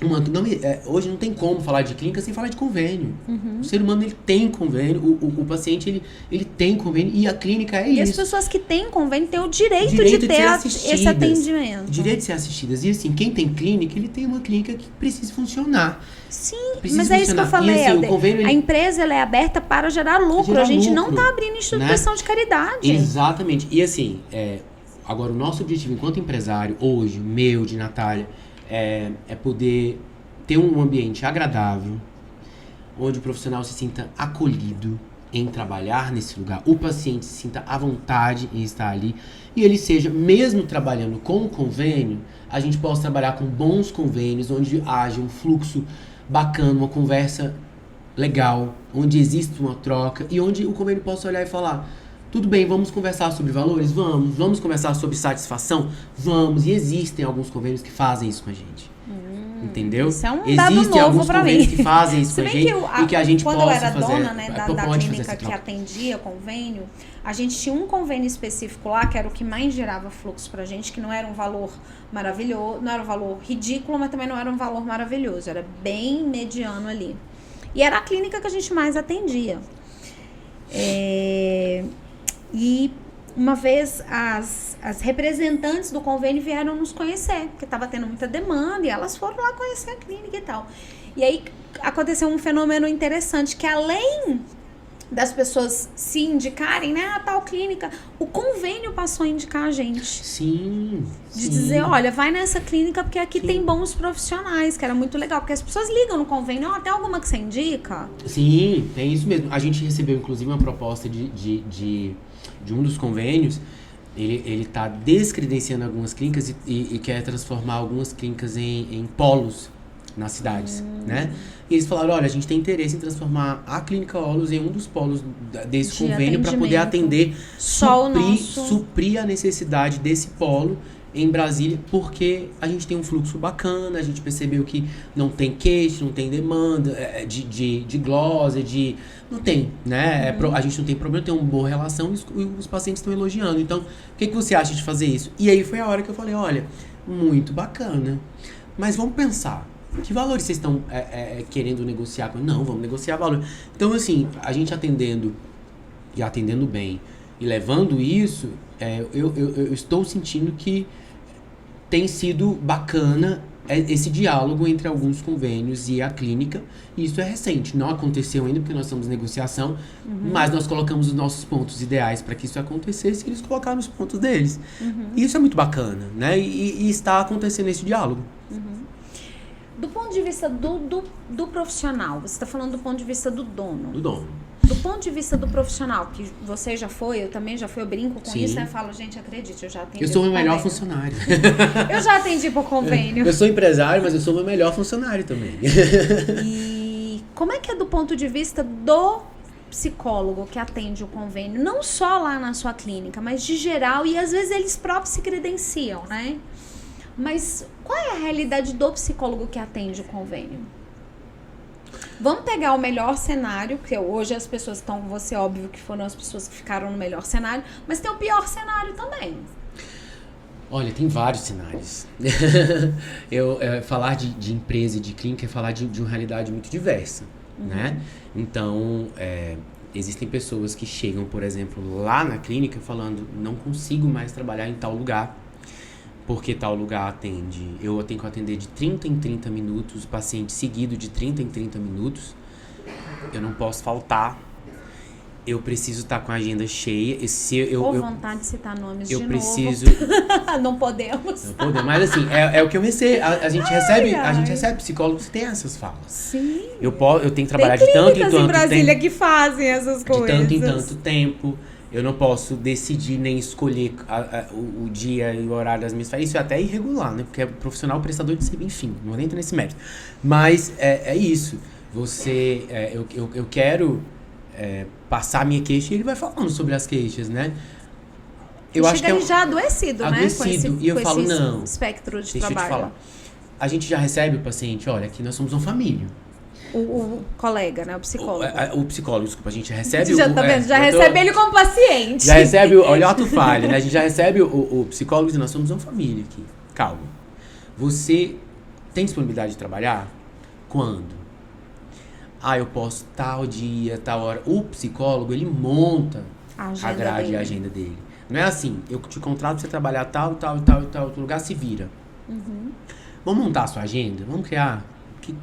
não tem como falar de clínica sem falar de convênio. O ser humano, ele tem convênio, o paciente, ele tem convênio e a clínica é isso. E as pessoas que têm convênio têm o direito de ter esse atendimento. Direito de ser assistidas. E assim, quem tem clínica, ele tem uma clínica que precisa funcionar. Sim, mas é isso que eu falei, e, assim, convênio, a empresa ela é aberta para gerar lucro. A gente não está abrindo instituição, né, de caridade. Exatamente. E assim, agora o nosso objetivo enquanto empresário, hoje, meu, de Natália, é poder ter um ambiente agradável, onde o profissional se sinta acolhido em trabalhar nesse lugar, o paciente se sinta à vontade em estar ali, e ele seja, mesmo trabalhando com convênio, a gente possa trabalhar com bons convênios, onde haja um fluxo bacana, uma conversa legal, onde existe uma troca, e onde o convênio possa olhar e falar: tudo bem, vamos conversar sobre valores? Vamos conversar sobre satisfação? Vamos, e existem alguns convênios que fazem isso com a gente. Entendeu? Isso é um dado novo pra mim. Que fazem isso com a gente e que a gente quando possa eu era fazer, dona, né, da clínica que atendia convênio, a gente tinha um convênio específico lá, que era o que mais gerava fluxo pra gente, que não era um valor maravilhoso, não era um valor ridículo, mas também não era um valor maravilhoso, era bem mediano ali. E era a clínica que a gente mais atendia. E uma vez as representantes do convênio vieram nos conhecer, porque estava tendo muita demanda, e elas foram lá conhecer a clínica e tal. E aí aconteceu um fenômeno interessante, que além das pessoas se indicarem, né, a tal clínica, o convênio passou a indicar a gente. Sim. De dizer, olha, vai nessa clínica porque aqui tem bons profissionais, que era muito legal, porque as pessoas ligam no convênio, tem alguma que você indica? Sim, tem isso mesmo. A gente recebeu, inclusive, uma proposta de um dos convênios. Ele tá descredenciando algumas clínicas e quer transformar algumas clínicas em polos nas cidades, né? E eles falaram, olha, a gente tem interesse em transformar a Clínica Olos em um dos polos desse convênio para poder atender, suprir a necessidade desse polo em Brasília, porque a gente tem um fluxo bacana, a gente percebeu que não tem queixa, não tem demanda de glosa, não tem, né? A gente não tem problema, tem uma boa relação e os pacientes estão elogiando. Então, o que você acha de fazer isso? E aí foi a hora que eu falei, olha, muito bacana, mas vamos pensar, que valores vocês estão querendo negociar? Não, vamos negociar valor. Então, assim, a gente atendendo bem e levando isso, eu estou sentindo que tem sido bacana esse diálogo entre alguns convênios e a clínica. E isso é recente, não aconteceu ainda porque nós estamos em negociação, mas nós colocamos os nossos pontos ideais para que isso acontecesse e eles colocaram os pontos deles. E isso é muito bacana, né? E está acontecendo esse diálogo. Do ponto de vista do profissional, você está falando do ponto de vista do dono. Do dono. Do ponto de vista do profissional, que você já foi, eu também já fui, eu brinco com isso, né? Eu falo, gente, acredite, eu já atendi. Eu sou o melhor funcionário. Eu já atendi por convênio. Eu sou empresário, mas eu sou o melhor funcionário também. E como é que é do ponto de vista do psicólogo que atende o convênio? Não só lá na sua clínica, mas de geral, e às vezes eles próprios se credenciam, né? Mas qual é a realidade do psicólogo que atende o convênio? Vamos pegar o melhor cenário, porque hoje as pessoas que estão com você, óbvio que foram as pessoas que ficaram no melhor cenário, mas tem o pior cenário também. Olha, tem vários cenários. Falar de empresa e de clínica é falar de uma realidade muito diversa, né? Então, existem pessoas que chegam, por exemplo, lá na clínica falando, não consigo mais trabalhar em tal lugar, porque tal lugar atende. Eu tenho que atender de 30 em 30 minutos, paciente seguido de 30 em 30 minutos. Eu não posso faltar. Eu preciso estar com a agenda cheia. Vontade de citar nomes de preciso... novo. Não podemos. Não podemos. Mas assim, é o que eu recebo. A gente recebe psicólogos que tem essas falas. Sim. Eu tenho que trabalhar de tanto em tanto em Brasília que fazem essas coisas. De tanto em tanto tempo. Eu não posso decidir nem escolher o dia e o horário das minhas férias. Isso é até irregular, né? Porque é profissional prestador de serviço, enfim, não vou nem entrar nesse mérito. Mas é isso. Eu quero passar a minha queixa e ele vai falando sobre as queixas, né? Eu acho que ele já adoecido, né? Adoecido. E eu falo, não. Espectro de deixa trabalho. Eu te falar. A gente já recebe o paciente, olha, aqui nós somos uma família. O colega, né? O psicólogo. O psicólogo, desculpa, a gente recebe já tá vendo? Já recebe ele como paciente. Já recebe, olha o ato falho, né? A gente já recebe o psicólogo dizendo, nós somos uma família aqui. Calma. Você tem disponibilidade de trabalhar? Quando? Eu posso tal dia, tal hora. O psicólogo, ele monta a grade e a agenda dele. Não é assim, eu te contrato pra você trabalhar tal outro lugar, se vira. Uhum. Vamos montar a sua agenda? Vamos criar?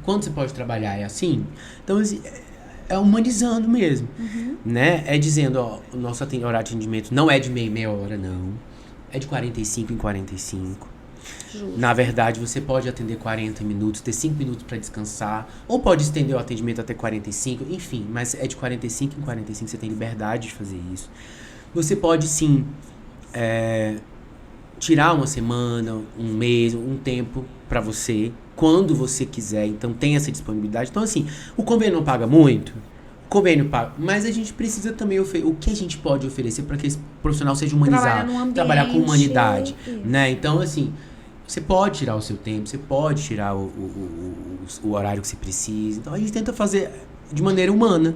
Quando você pode trabalhar é assim? Então, é humanizando mesmo, né? É dizendo, o nosso horário de atendimento não é de meia hora, não. É de 45 em 45. Justo. Na verdade, você pode atender 40 minutos, ter 5 minutos para descansar, ou pode estender o atendimento até 45, enfim, mas é de 45 em 45, você tem liberdade de fazer isso. Você pode, sim, tirar uma semana, um mês, um tempo para você, quando você quiser, então tem essa disponibilidade. Então, assim, o convênio não paga muito, o convênio paga, mas a gente precisa também o que a gente pode oferecer para que esse profissional seja humanizado, trabalhar com humanidade, né? Então, assim, você pode tirar o seu tempo, você pode tirar o horário que você precisa. Então, a gente tenta fazer de maneira humana,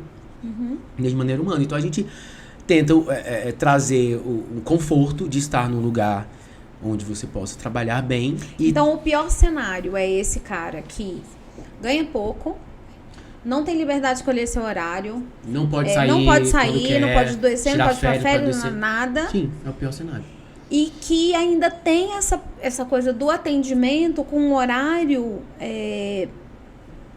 de maneira humana. Então, a gente tenta trazer o conforto de estar num lugar onde você possa trabalhar bem. Então, o pior cenário é esse cara que ganha pouco, não tem liberdade de escolher seu horário. Não pode sair, não pode adoecer, não pode ir pra férias, nada. Sim, é o pior cenário. E que ainda tem essa coisa do atendimento com um horário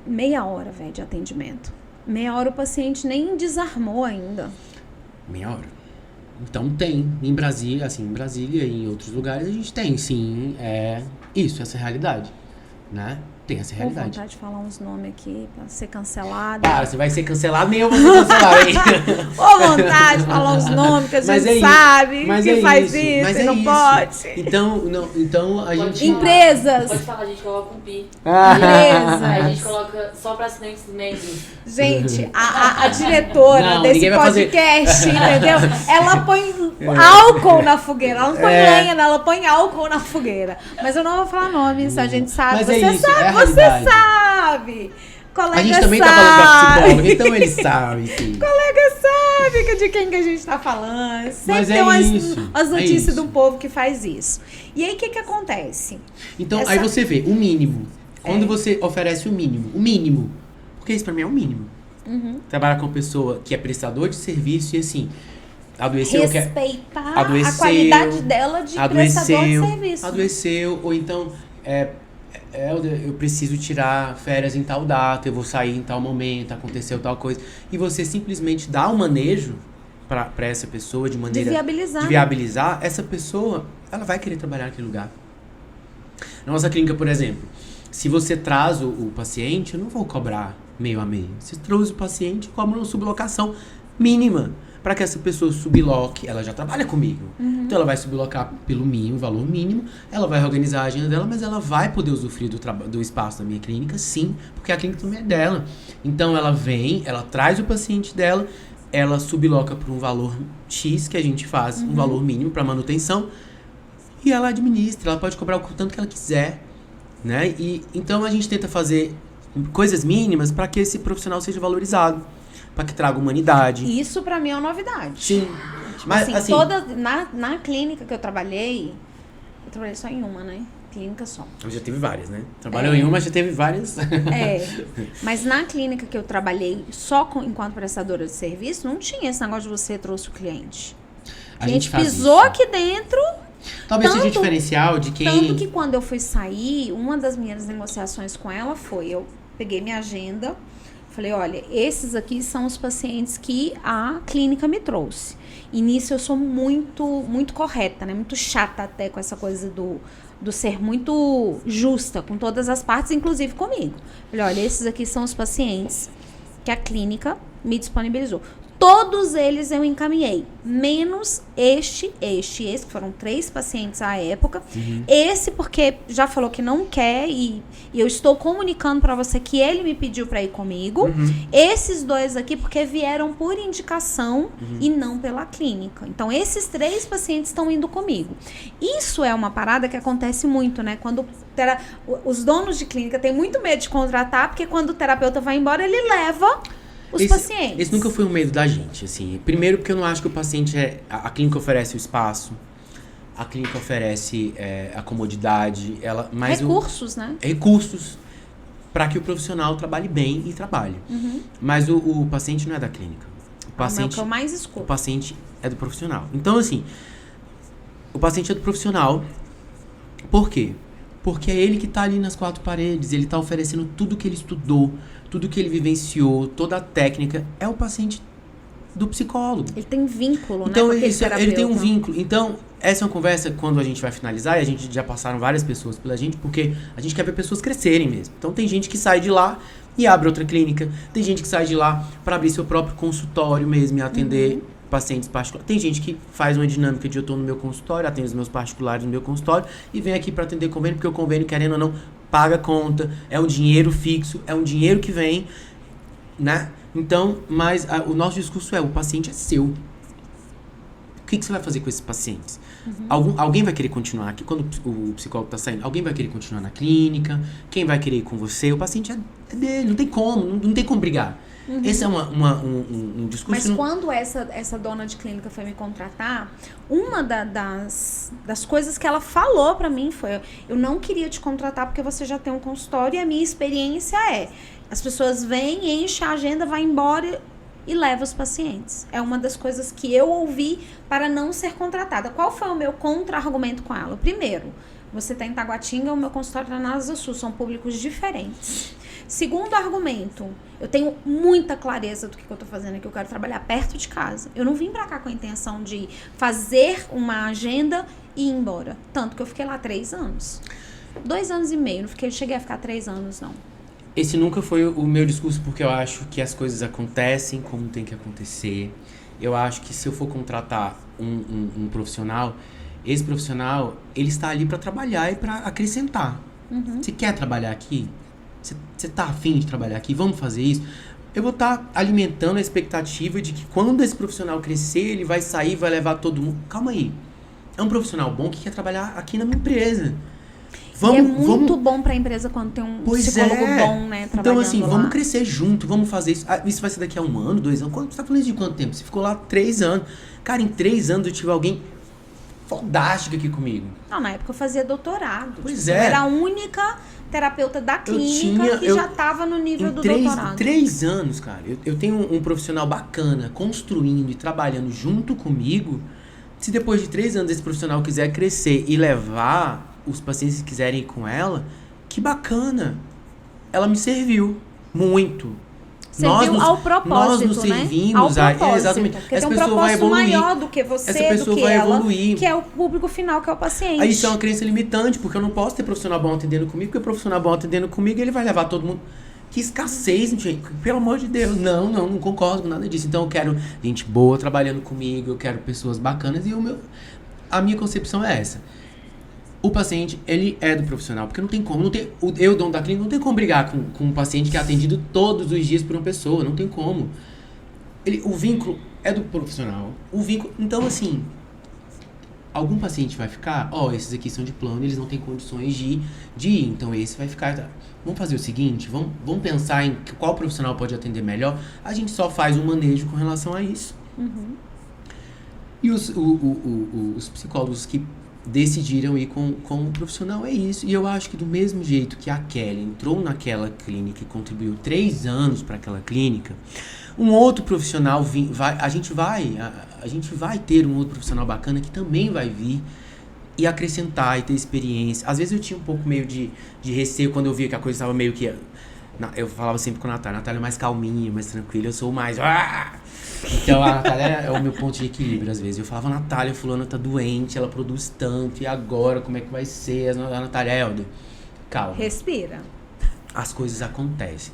meia hora, velho, de atendimento. Meia hora o paciente nem desarmou ainda. Meia hora. Então tem, em Brasília e em outros lugares a gente tem, sim, essa realidade, né? Tem essa realidade. Vou vontade de falar uns nomes aqui pra ser cancelado. Cara, você vai ser cancelado, nem eu vou ser cancelado aí. Ou vontade de falar uns nomes que a gente sabe que faz isso e não pode. Então a gente... Empresas. Pode falar, a gente coloca um pi. Empresas. A gente coloca só pra assinantes médios. Gente, a diretora desse podcast, entendeu? Ela põe álcool na fogueira. Ela não põe lenha, ela põe álcool na fogueira. Mas eu não vou falar nomes, a gente sabe. Você sabe. Colega a gente também sabe. tá falando pra psicóloga, então ele sabe. Sim. Colega sabe de quem que a gente tá falando. Sempre tem as notícias do povo que faz isso. E aí, o que acontece? Então, aí você vê, o mínimo. Quando você oferece o mínimo, porque isso pra mim é o mínimo. Trabalhar com uma pessoa que é prestador de serviço e assim, adoeceu... Respeitar a qualidade dela de prestador de serviço. Adoeceu, ou então... eu preciso tirar férias em tal data, eu vou sair em tal momento, aconteceu tal coisa. E você simplesmente dá um manejo pra essa pessoa de maneira... De viabilizar. Essa pessoa, ela vai querer trabalhar naquele lugar. Na nossa clínica, por exemplo, se você traz o paciente, eu não vou cobrar meio a meio. Se trouxe o paciente, eu cobro uma sublocação mínima. Para que essa pessoa subloque, ela já trabalha comigo. Então ela vai sublocar pelo mínimo, valor mínimo, ela vai organizar a agenda dela, mas ela vai poder usufruir do espaço da minha clínica, sim, porque a clínica também é dela. Então ela vem, ela traz o paciente dela, ela subloca por um valor X que a gente faz, um valor mínimo para manutenção, e ela administra, ela pode cobrar o tanto que ela quiser, né? E então a gente tenta fazer coisas mínimas para que esse profissional seja valorizado. Para que traga humanidade. Isso pra mim é uma novidade. Sim. Tipo, mas assim, na clínica que eu trabalhei só em uma, né? Clínica só. Já teve várias, né? Trabalhou em uma, mas já teve várias. Mas na clínica que eu trabalhei só enquanto prestadora de serviço, não tinha esse negócio de você trouxe o cliente. A gente pisou isso aqui dentro. Talvez seja o diferencial de quem... Tanto que quando eu fui sair, uma das minhas negociações com ela foi, eu peguei minha agenda, falei, olha, esses aqui são os pacientes que a clínica me trouxe. E nisso eu sou muito correta, né? Muito chata até com essa coisa do ser muito justa com todas as partes, inclusive comigo. Falei, olha, esses aqui são os pacientes que a clínica me disponibilizou. Todos eles eu encaminhei, menos esse, que foram 3 pacientes à época. Esse porque já falou que não quer e eu estou comunicando para você que ele me pediu para ir comigo. Esses 2 aqui porque vieram por indicação e não pela clínica. Então, esses 3 pacientes estão indo comigo. Isso é uma parada que acontece muito, né? Quando os donos de clínica têm muito medo de contratar, porque quando o terapeuta vai embora, ele leva os pacientes. Esse nunca foi um medo da gente, assim. Primeiro porque eu não acho que o paciente a clínica oferece o espaço, a clínica oferece a comodidade, recursos, né? Recursos para que o profissional trabalhe bem e trabalhe. Mas o paciente não é da clínica. O paciente, é o que eu mais escuto. O paciente é do profissional. Então, assim, o paciente é do profissional. Por quê? Porque é ele que tá ali nas 4 paredes, ele tá oferecendo tudo que ele estudou, tudo que ele vivenciou, toda a técnica, é o paciente do psicólogo. Ele tem vínculo, então, né? Então, ele tem um vínculo. Então, essa é uma conversa quando a gente vai finalizar, e a gente já passaram várias pessoas pela gente, porque a gente quer ver pessoas crescerem mesmo. Então, tem gente que sai de lá e abre outra clínica, tem gente que sai de lá para abrir seu próprio consultório mesmo e atender pacientes particulares. Tem gente que faz uma dinâmica de eu tô no meu consultório, atendo os meus particulares no meu consultório e vem aqui para atender convênio, porque o convênio, querendo ou não, paga conta, é um dinheiro fixo, é um dinheiro que vem, né? Então, mas o nosso discurso o paciente é seu. O que você vai fazer com esses pacientes? Alguém vai querer continuar aqui? Quando o psicólogo está saindo, alguém vai querer continuar na clínica? Quem vai querer ir com você? O paciente é dele, não tem como, não tem como brigar. Esse é um discurso... Mas quando essa dona de clínica foi me contratar, uma das coisas que ela falou pra mim foi: eu não queria te contratar porque você já tem um consultório e a minha experiência as pessoas vêm, enchem a agenda, vai embora e leva os pacientes. É uma das coisas que eu ouvi para não ser contratada. Qual foi o meu contra-argumento com ela? Primeiro, você tá em Taguatinga, o meu consultório tá na Asa Sul, são públicos diferentes. Segundo argumento, eu tenho muita clareza do que eu tô fazendo aqui. Eu quero trabalhar perto de casa. Eu não vim pra cá com a intenção de fazer uma agenda e ir embora. Tanto que eu fiquei lá 3 anos. 2 anos e meio. Não cheguei a ficar 3 anos, não. Esse nunca foi o meu discurso, porque eu acho que as coisas acontecem como tem que acontecer. Eu acho que se eu for contratar um profissional, esse profissional, ele está ali para trabalhar e para acrescentar. Você quer trabalhar aqui? Você tá afim de trabalhar aqui? Vamos fazer isso? Eu vou estar alimentando a expectativa de que quando esse profissional crescer, ele vai sair, vai levar todo mundo. Calma aí. É um profissional bom que quer trabalhar aqui na minha empresa. É muito bom pra empresa quando tem um psicólogo bom, né? Então, assim, lá. Vamos crescer junto, vamos fazer isso. Isso vai ser daqui a 1 ano, 2 anos. Você tá falando de quanto tempo? Você ficou lá 3 anos. Cara, em 3 anos eu tive alguém fodástico aqui comigo. Não, na época eu fazia doutorado. Pois Eu era a única terapeuta da clínica que já tava no nível do doutorado. 3 anos, cara. Eu tenho um profissional bacana construindo e trabalhando junto comigo. Se depois de 3 anos esse profissional quiser crescer e levar os pacientes que quiserem ir com ela, que bacana. Ela me serviu muito. Serviu ao propósito, nós nos servimos, né? Ao propósito. Exatamente. Porque essa tem um pessoa vai propósito evoluir. maior do que você, essa pessoa do que vai ela, evoluir. que é o público final, que é o paciente. Aí isso é uma crença limitante, porque eu não posso ter profissional bom atendendo comigo, porque o profissional bom atendendo comigo, ele vai levar todo mundo. Que escassez, gente. Pelo amor de Deus. Não concordo com nada disso. Então eu quero gente boa trabalhando comigo, eu quero pessoas bacanas e a minha concepção é essa. O paciente, ele é do profissional, porque não tem como, eu, dono da clínica, não tem como brigar com um paciente que é atendido todos os dias por uma pessoa, não tem como. O vínculo é do profissional. Então, assim, algum paciente vai ficar, esses aqui são de plano, eles não têm condições de ir, então esse vai ficar. Vamos fazer o seguinte, vamos pensar em qual profissional pode atender melhor, a gente só faz um manejo com relação a isso. E os psicólogos que decidiram ir com o profissional, é isso. E eu acho que do mesmo jeito que a Kelly entrou naquela clínica e contribuiu 3 anos para aquela clínica, um outro profissional a gente vai ter um outro profissional bacana que também vai vir e acrescentar e ter experiência. Às vezes eu tinha um pouco meio de receio quando eu via que a coisa estava meio que... Eu falava sempre com a Natália é mais calminha, mais tranquila, eu sou mais... Então a Natália é o meu ponto de equilíbrio às vezes. Eu falava, Natália, fulana tá doente, ela produz tanto, e agora como é que vai ser? A Natália, Helder, calma. Respira. As coisas acontecem.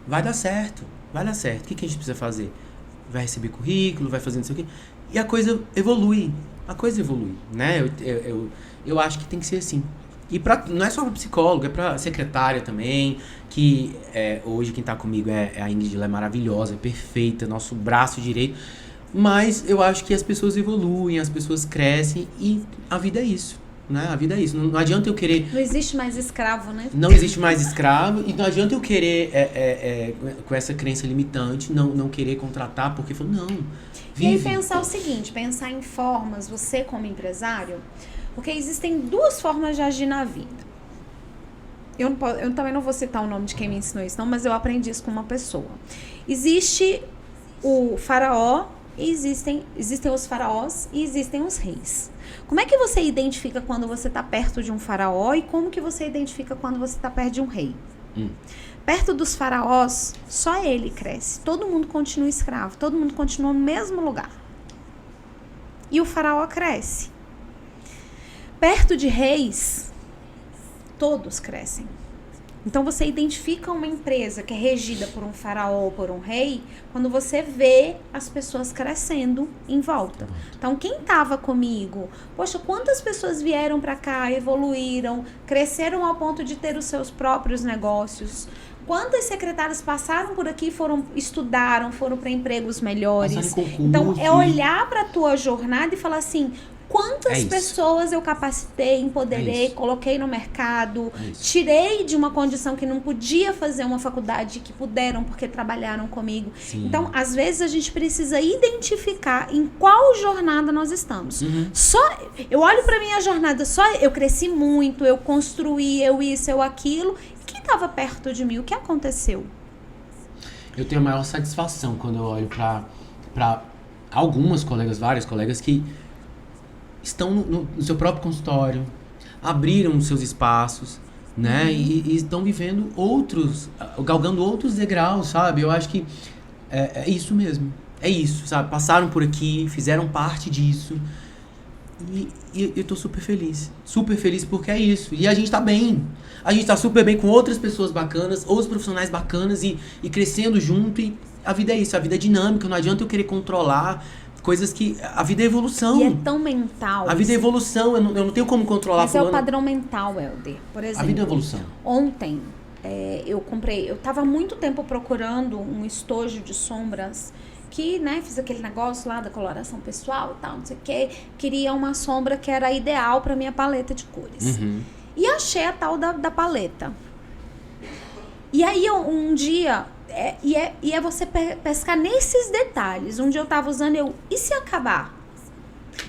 Vai dar certo. O que a gente precisa fazer? vai receber currículo, vai fazendo isso aqui. E a coisa evolui. A coisa evolui, né? Eu acho que tem que ser assim. E não é só para psicólogo, é para secretária também, que hoje quem tá comigo é a Ingrid, ela é maravilhosa, é perfeita, nosso braço direito. Mas eu acho que as pessoas evoluem, as pessoas crescem e a vida é isso, né? A vida é isso. Não adianta eu querer... Não existe mais escravo, né? Não existe mais escravo e não adianta eu querer, com essa crença limitante, não querer contratar, porque não, E aí vive. pensar o seguinte, pensar em formas, você como empresário, porque existem duas formas de agir na vida. Eu também não vou citar o nome de quem me ensinou isso, não, mas eu aprendi isso com uma pessoa. Existe o faraó, e existem os faraós e existem os reis. Como é que você identifica quando você está perto de um faraó e como que você identifica quando você está perto de um rei? Perto dos faraós, só ele cresce. Todo mundo continua escravo, todo mundo continua no mesmo lugar. E o faraó cresce. Perto de reis, todos crescem. Então você identifica uma empresa que é regida por um faraó ou por um rei quando você vê as pessoas crescendo em volta. Então quem estava comigo, poxa, quantas pessoas vieram para cá, evoluíram, cresceram ao ponto de ter os seus próprios negócios? Quantas secretárias passaram por aqui, estudaram, foram para empregos melhores? Então é olhar para a tua jornada e falar assim, quantas pessoas eu capacitei, empoderei, coloquei no mercado, tirei de uma condição que não podia fazer uma faculdade, que puderam porque trabalharam comigo. Sim. Então, às vezes, a gente precisa identificar em qual jornada nós estamos. Eu olho pra minha jornada, eu cresci muito, eu construí, eu isso, eu aquilo. Quem estava perto de mim? O que aconteceu? Eu tenho a maior satisfação quando eu olho pra algumas colegas, várias colegas que estão no seu próprio consultório, abriram os seus espaços, né? E estão vivendo galgando outros degraus, sabe? Eu acho que é isso mesmo. É isso, sabe? Passaram por aqui, fizeram parte disso. E eu tô super feliz. Super feliz porque é isso. E a gente tá bem. A gente tá super bem com outras pessoas bacanas, outros profissionais bacanas e crescendo junto. E a vida é isso, a vida é dinâmica. Não adianta eu querer controlar coisas que... A vida é evolução. E é tão mental. A vida é evolução, eu não tenho como controlar. Mas é o padrão mental, Helder. Por exemplo, a vida é evolução. Ontem, eu tava há muito tempo procurando um estojo de sombras que, né, fiz aquele negócio lá da coloração pessoal e tal, não sei o que. Queria uma sombra que era ideal pra minha paleta de cores. E achei a tal da paleta. E aí, um dia... E é você pescar nesses detalhes. Um dia eu tava usando, e se acabar?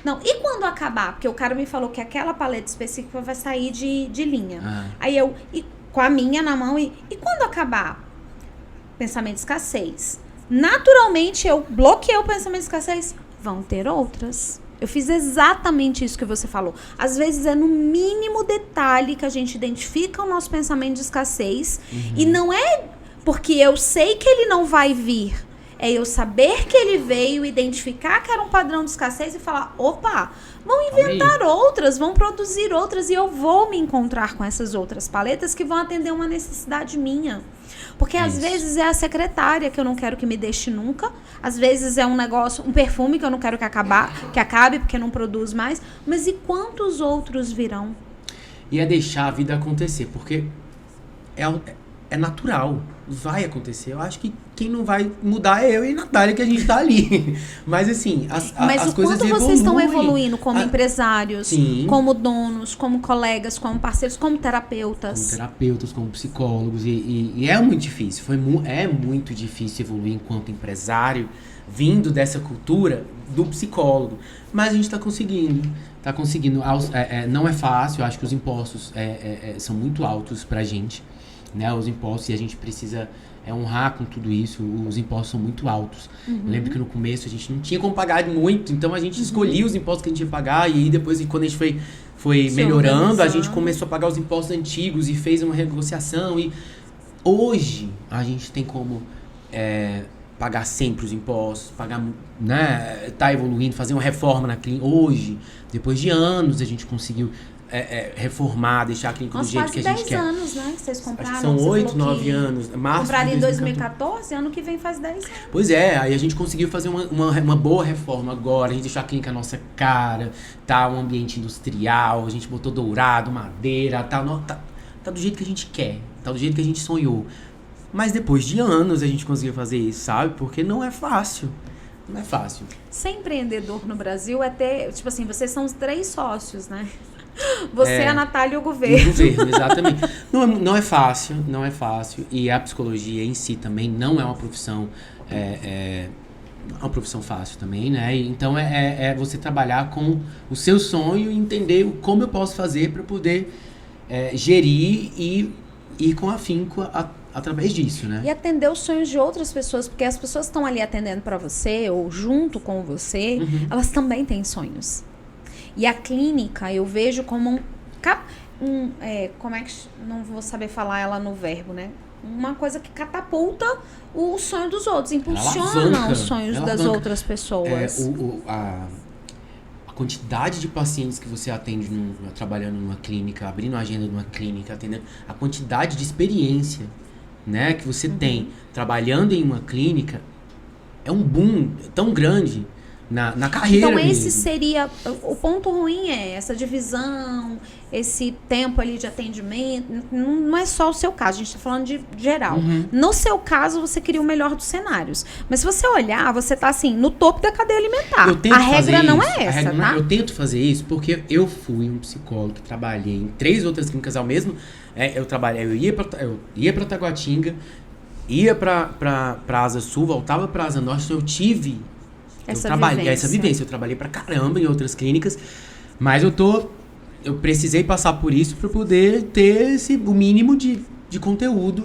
Não, e quando acabar? Porque o cara me falou que aquela paleta específica vai sair de linha. Aí com a minha na mão, e quando acabar? Pensamento de escassez. Naturalmente, eu bloqueei o pensamento de escassez. Vão ter outras. Eu fiz exatamente isso que você falou. Às vezes é no mínimo detalhe que a gente identifica o nosso pensamento de escassez. E não é... Porque eu sei que ele não vai vir. É eu saber que ele veio, identificar que era um padrão de escassez e falar, opa, vão inventar outras, vão produzir outras e eu vou me encontrar com essas outras paletas que vão atender uma necessidade minha. Porque às vezes é a secretária que eu não quero que me deixe nunca, às vezes é um negócio, um perfume que eu não quero que acabe porque não produz mais, mas e quantos outros virão? E é deixar a vida acontecer, porque é natural, vai acontecer. Eu acho que quem não vai mudar é eu e a Natália, que a gente tá ali. Mas assim, as coisas evoluem. Mas o quanto vocês estão evoluindo como empresários, sim, como donos, como colegas, como parceiros, como terapeutas. Como terapeutas, como psicólogos. E é muito difícil, é muito difícil evoluir enquanto empresário, vindo dessa cultura do psicólogo. Mas a gente tá conseguindo. Não é fácil, eu acho que os impostos são muito altos pra gente. Né, os impostos, e a gente precisa honrar com tudo isso. Os impostos são muito altos. Eu lembro que no começo a gente não tinha como pagar muito, então a gente escolhia os impostos que a gente ia pagar, e aí depois, quando a gente foi melhorando, a gente começou a pagar os impostos antigos e fez uma renegociação, e hoje a gente tem como pagar sempre os impostos, pagar, né, tá evoluindo, fazer uma reforma na clínica. Hoje, depois de anos, a gente conseguiu reformar, deixar a clínica do jeito que a gente quer. Quase 10 anos, né, que vocês compraram. São 8, 9 anos. Compraram em 2014, ano que vem faz 10 anos. Pois é, aí a gente conseguiu fazer uma boa reforma agora, a gente deixou a clínica nossa cara, tá um ambiente industrial, a gente botou dourado, madeira, tá do jeito que a gente quer, tá do jeito que a gente sonhou. Mas depois de anos a gente conseguiu fazer isso, sabe? Porque não é fácil. Não é fácil. Ser empreendedor no Brasil é ter, tipo assim, vocês são os 3 sócios, né? Você, a Natália e o governo. O governo, exatamente. Não é fácil, não é fácil. E a psicologia em si também não é uma profissão, uma profissão fácil também, né? Então é você trabalhar com o seu sonho e entender como eu posso fazer para poder gerir e ir com afinco através disso, né? E atender os sonhos de outras pessoas, porque as pessoas que estão ali atendendo para você ou junto com você, elas também têm sonhos. E a clínica eu vejo como como é que, não vou saber falar ela no verbo, né? Uma coisa que catapulta o sonho dos outros, impulsiona os sonhos das outras pessoas. A quantidade de pacientes que você atende trabalhando numa clínica, abrindo a agenda de uma clínica, atendendo, a quantidade de experiência, né, que você tem trabalhando em uma clínica é um boom tão grande na carreira. Então esse mesmo. seria o ponto ruim, essa divisão, esse tempo ali de atendimento. Não é só o seu caso, a gente está falando de geral. No seu caso, você queria o melhor dos cenários, mas se você olhar, você está assim no topo da cadeia alimentar. A regra não é essa, tá? Eu tento fazer isso porque eu fui um psicólogo que trabalhei em 3 outras clínicas ao mesmo. Eu ia para Taguatinga, ia para Asa Sul, voltava para Asa Norte, então eu tive essa vivência. Eu trabalhei pra caramba em outras clínicas, mas eu precisei passar por isso para poder ter o mínimo de conteúdo,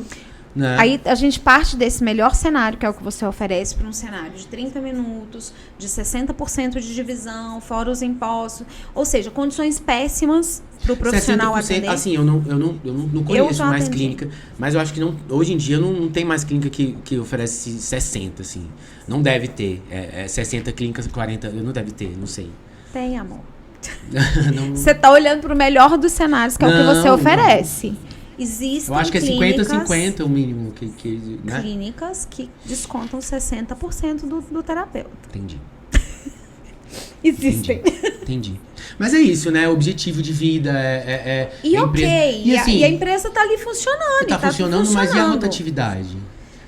né? Aí a gente parte desse melhor cenário, que é o que você oferece, para um cenário de 30 minutos, de 60% de divisão, fora os impostos, ou seja, condições péssimas para o profissional atender. Assim, eu não conheço mais clínica, mas eu acho que hoje em dia não tem mais clínica que oferece 60, assim. Não deve ter. 60 clínicas, 40, não deve ter, não sei. Tem, amor. Você tá olhando para o melhor dos cenários, que é o que você oferece. Existem eu acho que é 50-50 o mínimo. Né? Clínicas que descontam 60% do terapeuta. Entendi. Existem. Entendi. Mas é isso, né? Objetivo de vida E a ok. Empresa. E a empresa tá ali funcionando. Tá funcionando, mas e a rotatividade?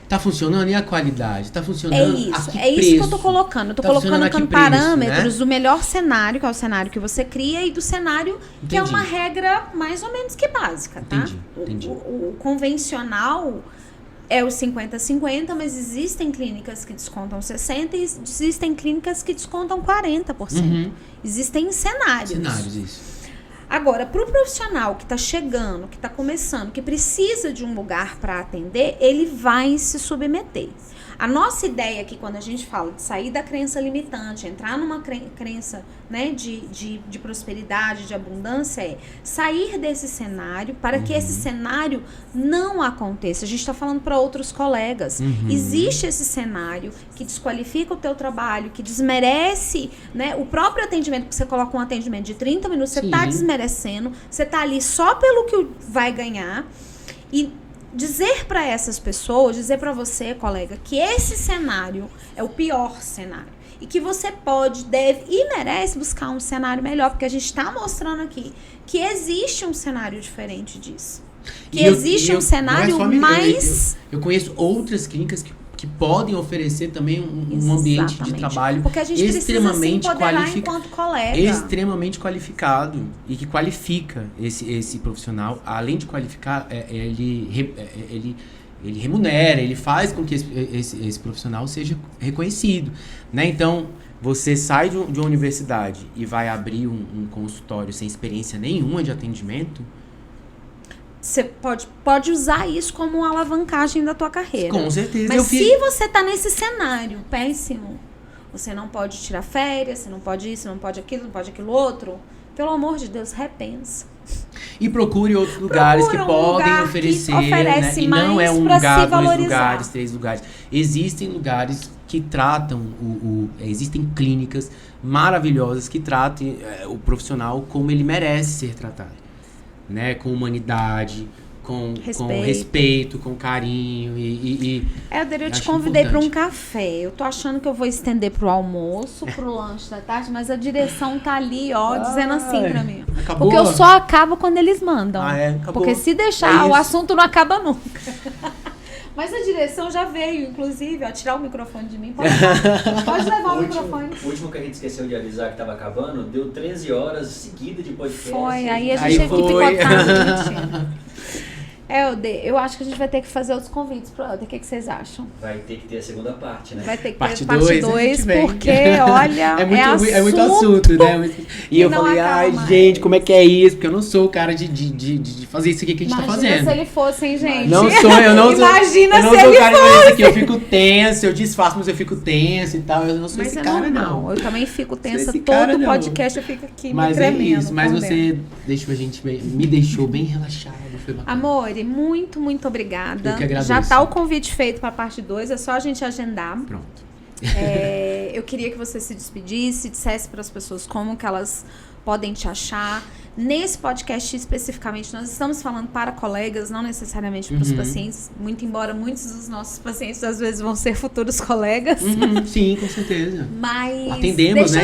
Tá funcionando e a qualidade? Tá funcionando isso que eu tô colocando. Eu tô colocando como parâmetros, né? do melhor cenário, que é o cenário que você cria, e do cenário que é uma regra mais ou menos que básica, tá? Entendi. O convencional é o 50-50, mas existem clínicas que descontam 60% e existem clínicas que descontam 40%. Existem cenários. Isso. Agora, para o profissional que está chegando, que está começando, que precisa de um lugar para atender, ele vai se submeter. A nossa ideia aqui, quando a gente fala de sair da crença limitante, entrar numa crença, né, de prosperidade, de abundância, é sair desse cenário para que esse cenário não aconteça. A gente está falando para outros colegas. Existe esse cenário que desqualifica o teu trabalho, que desmerece, né, o próprio atendimento, que você coloca um atendimento de 30 minutos, você está desmerecendo, você está ali só pelo que vai ganhar. E dizer para essas pessoas, dizer para você, colega, que esse cenário é o pior cenário e que você pode, deve e merece buscar um cenário melhor, porque a gente está mostrando aqui que existe um cenário diferente disso. Que existe um cenário mais... Eu conheço outras clínicas que podem oferecer também um ambiente de trabalho extremamente qualificado, extremamente qualificado e que qualifica esse profissional. Além de qualificar, ele remunera, ele faz com que esse profissional seja reconhecido, né? Então, você sai de uma universidade e vai abrir um consultório sem experiência nenhuma de atendimento. Você pode usar isso como uma alavancagem da tua carreira. Com certeza. Mas se você tá nesse cenário péssimo, você não pode tirar férias, você não pode isso, não pode aquilo, não pode aquilo outro, pelo amor de Deus, repensa. E procure outros lugares que podem oferecer, né? E não é um lugar, 2 lugares, 3 lugares. Existem lugares que tratam, existem clínicas maravilhosas que tratam o profissional como ele merece ser tratado, né? Com humanidade, com respeito, com carinho Helder, eu te convidei para um café. Eu tô achando que eu vou estender pro almoço, pro lanche da tarde, mas a direção tá ali, ó, dizendo assim pra mim. Acabou? Porque eu só acabo quando eles mandam. Acabou. Porque se deixar, o assunto não acaba nunca. Mas a direção já veio, inclusive, ó, tirar o microfone de mim. Pode levar o microfone. O último que a gente esqueceu de avisar que tava acabando, deu 13 horas seguidas de podcast. Foi, aí a gente teve que picotar. Helder, eu acho que a gente vai ter que fazer outros convites pro Helder. O que vocês acham? Vai ter que ter a segunda parte, né? Vai ter que parte ter parte 2, porque, olha, é muito assunto, né? E eu falei, gente, como é que é isso? Porque eu não sou o cara de fazer isso aqui que a gente tá fazendo. Imagina se ele fosse, hein, gente? Não sou, eu não sou. Imagina eu não se sou ele o cara fosse. que eu fico tenso, eu disfarço, mas eu fico tenso e tal. Eu não sou Mas esse é cara, normal. não. Eu também fico tensa. Esse cara, Todo não. podcast eu fico aqui Mas me tremendo. é isso, mas você deixou a gente me deixou bem relaxado. Foi bacana. Amor, muito obrigada. Eu que agradeço. Já tá o convite feito pra parte 2, é só a gente agendar. Pronto. Eu queria que você se despedisse, dissesse para as pessoas como que elas podem te achar. Nesse podcast especificamente, nós estamos falando para colegas, não necessariamente para os pacientes, muito embora muitos dos nossos pacientes às vezes vão ser futuros colegas. Sim, com certeza. Mas atendemos, né,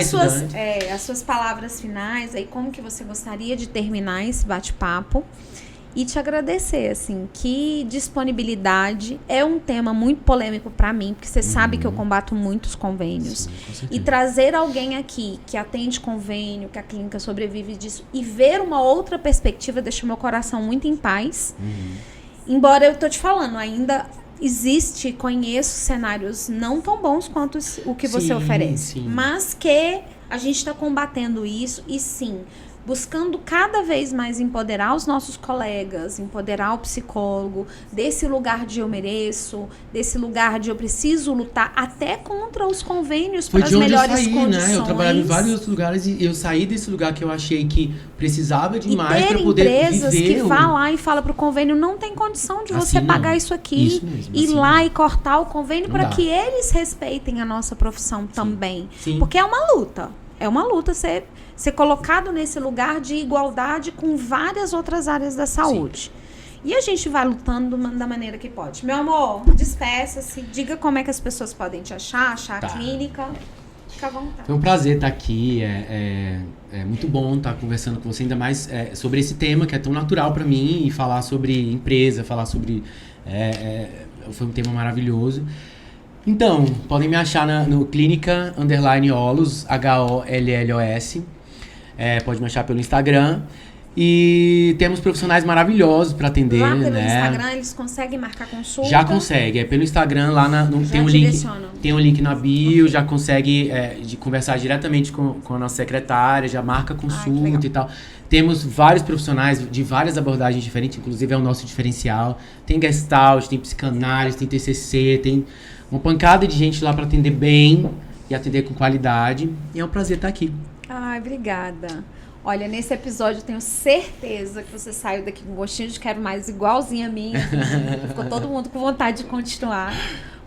as suas palavras finais, aí como que você gostaria de terminar esse bate-papo. E te agradecer, assim, que disponibilidade é um tema muito polêmico para mim, porque você sabe que eu combato muitos convênios. Sim, com certeza. E trazer alguém aqui que atende convênio, que a clínica sobrevive disso, e ver uma outra perspectiva deixa o meu coração muito em paz. Embora eu tô te falando, ainda conheço cenários não tão bons quanto o que você oferece. Sim. Mas que a gente está combatendo isso e sim, buscando cada vez mais empoderar os nossos colegas, empoderar o psicólogo, desse lugar de eu mereço, desse lugar de eu preciso lutar até contra os convênios para as melhores condições. Né? Eu trabalhava em vários outros lugares e eu saí desse lugar que eu achei que precisava demais para poder viver. E ter empresas que vá lá e fala pro convênio, não tem condição de você pagar isso aqui. Isso mesmo, ir lá e cortar o convênio para que eles respeitem a nossa profissão também. Sim. Porque é uma luta. É uma luta ser colocado nesse lugar de igualdade com várias outras áreas da saúde. Sim. E a gente vai lutando da maneira que pode. Meu amor, despeça-se, diga como é que as pessoas podem te achar a clínica. Fica à vontade. Foi um prazer estar aqui. É muito bom estar conversando com você, ainda mais sobre esse tema que é tão natural para mim, e falar sobre empresa, falar sobre... foi um tema maravilhoso. Então, podem me achar no Clínica_Holos, HOLLOS. Pode me achar pelo Instagram. E temos profissionais maravilhosos para atender. Lá pelo né? Instagram eles conseguem marcar consulta? Já consegue. Pelo Instagram, lá tem um link na bio, já consegue conversar diretamente com a nossa secretária, já marca consulta e tal. Temos vários profissionais de várias abordagens diferentes, inclusive é o nosso diferencial. Tem Gestalt, tem psicanálise, tem TCC, tem uma pancada de gente lá para atender bem e atender com qualidade. E é um prazer estar aqui. Ai, obrigada. Olha, nesse episódio eu tenho certeza que você saiu daqui com gostinho de quero mais, igualzinho a mim. Ficou todo mundo com vontade de continuar.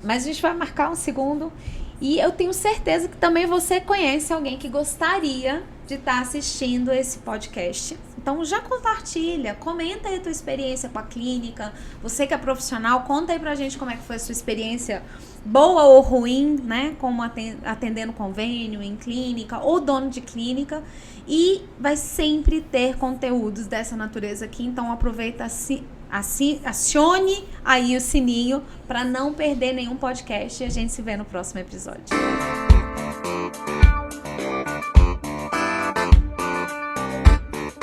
Mas a gente vai marcar um segundo. E eu tenho certeza que também você conhece alguém que gostaria de estar assistindo esse podcast. Então já compartilha, comenta aí a tua experiência com a clínica. Você que é profissional, conta aí pra gente como é que foi a sua experiência, boa ou ruim, né? Como atendendo convênio em clínica ou dono de clínica. E vai sempre ter conteúdos dessa natureza aqui, então aproveita, acione aí o sininho para não perder nenhum podcast e a gente se vê no próximo episódio.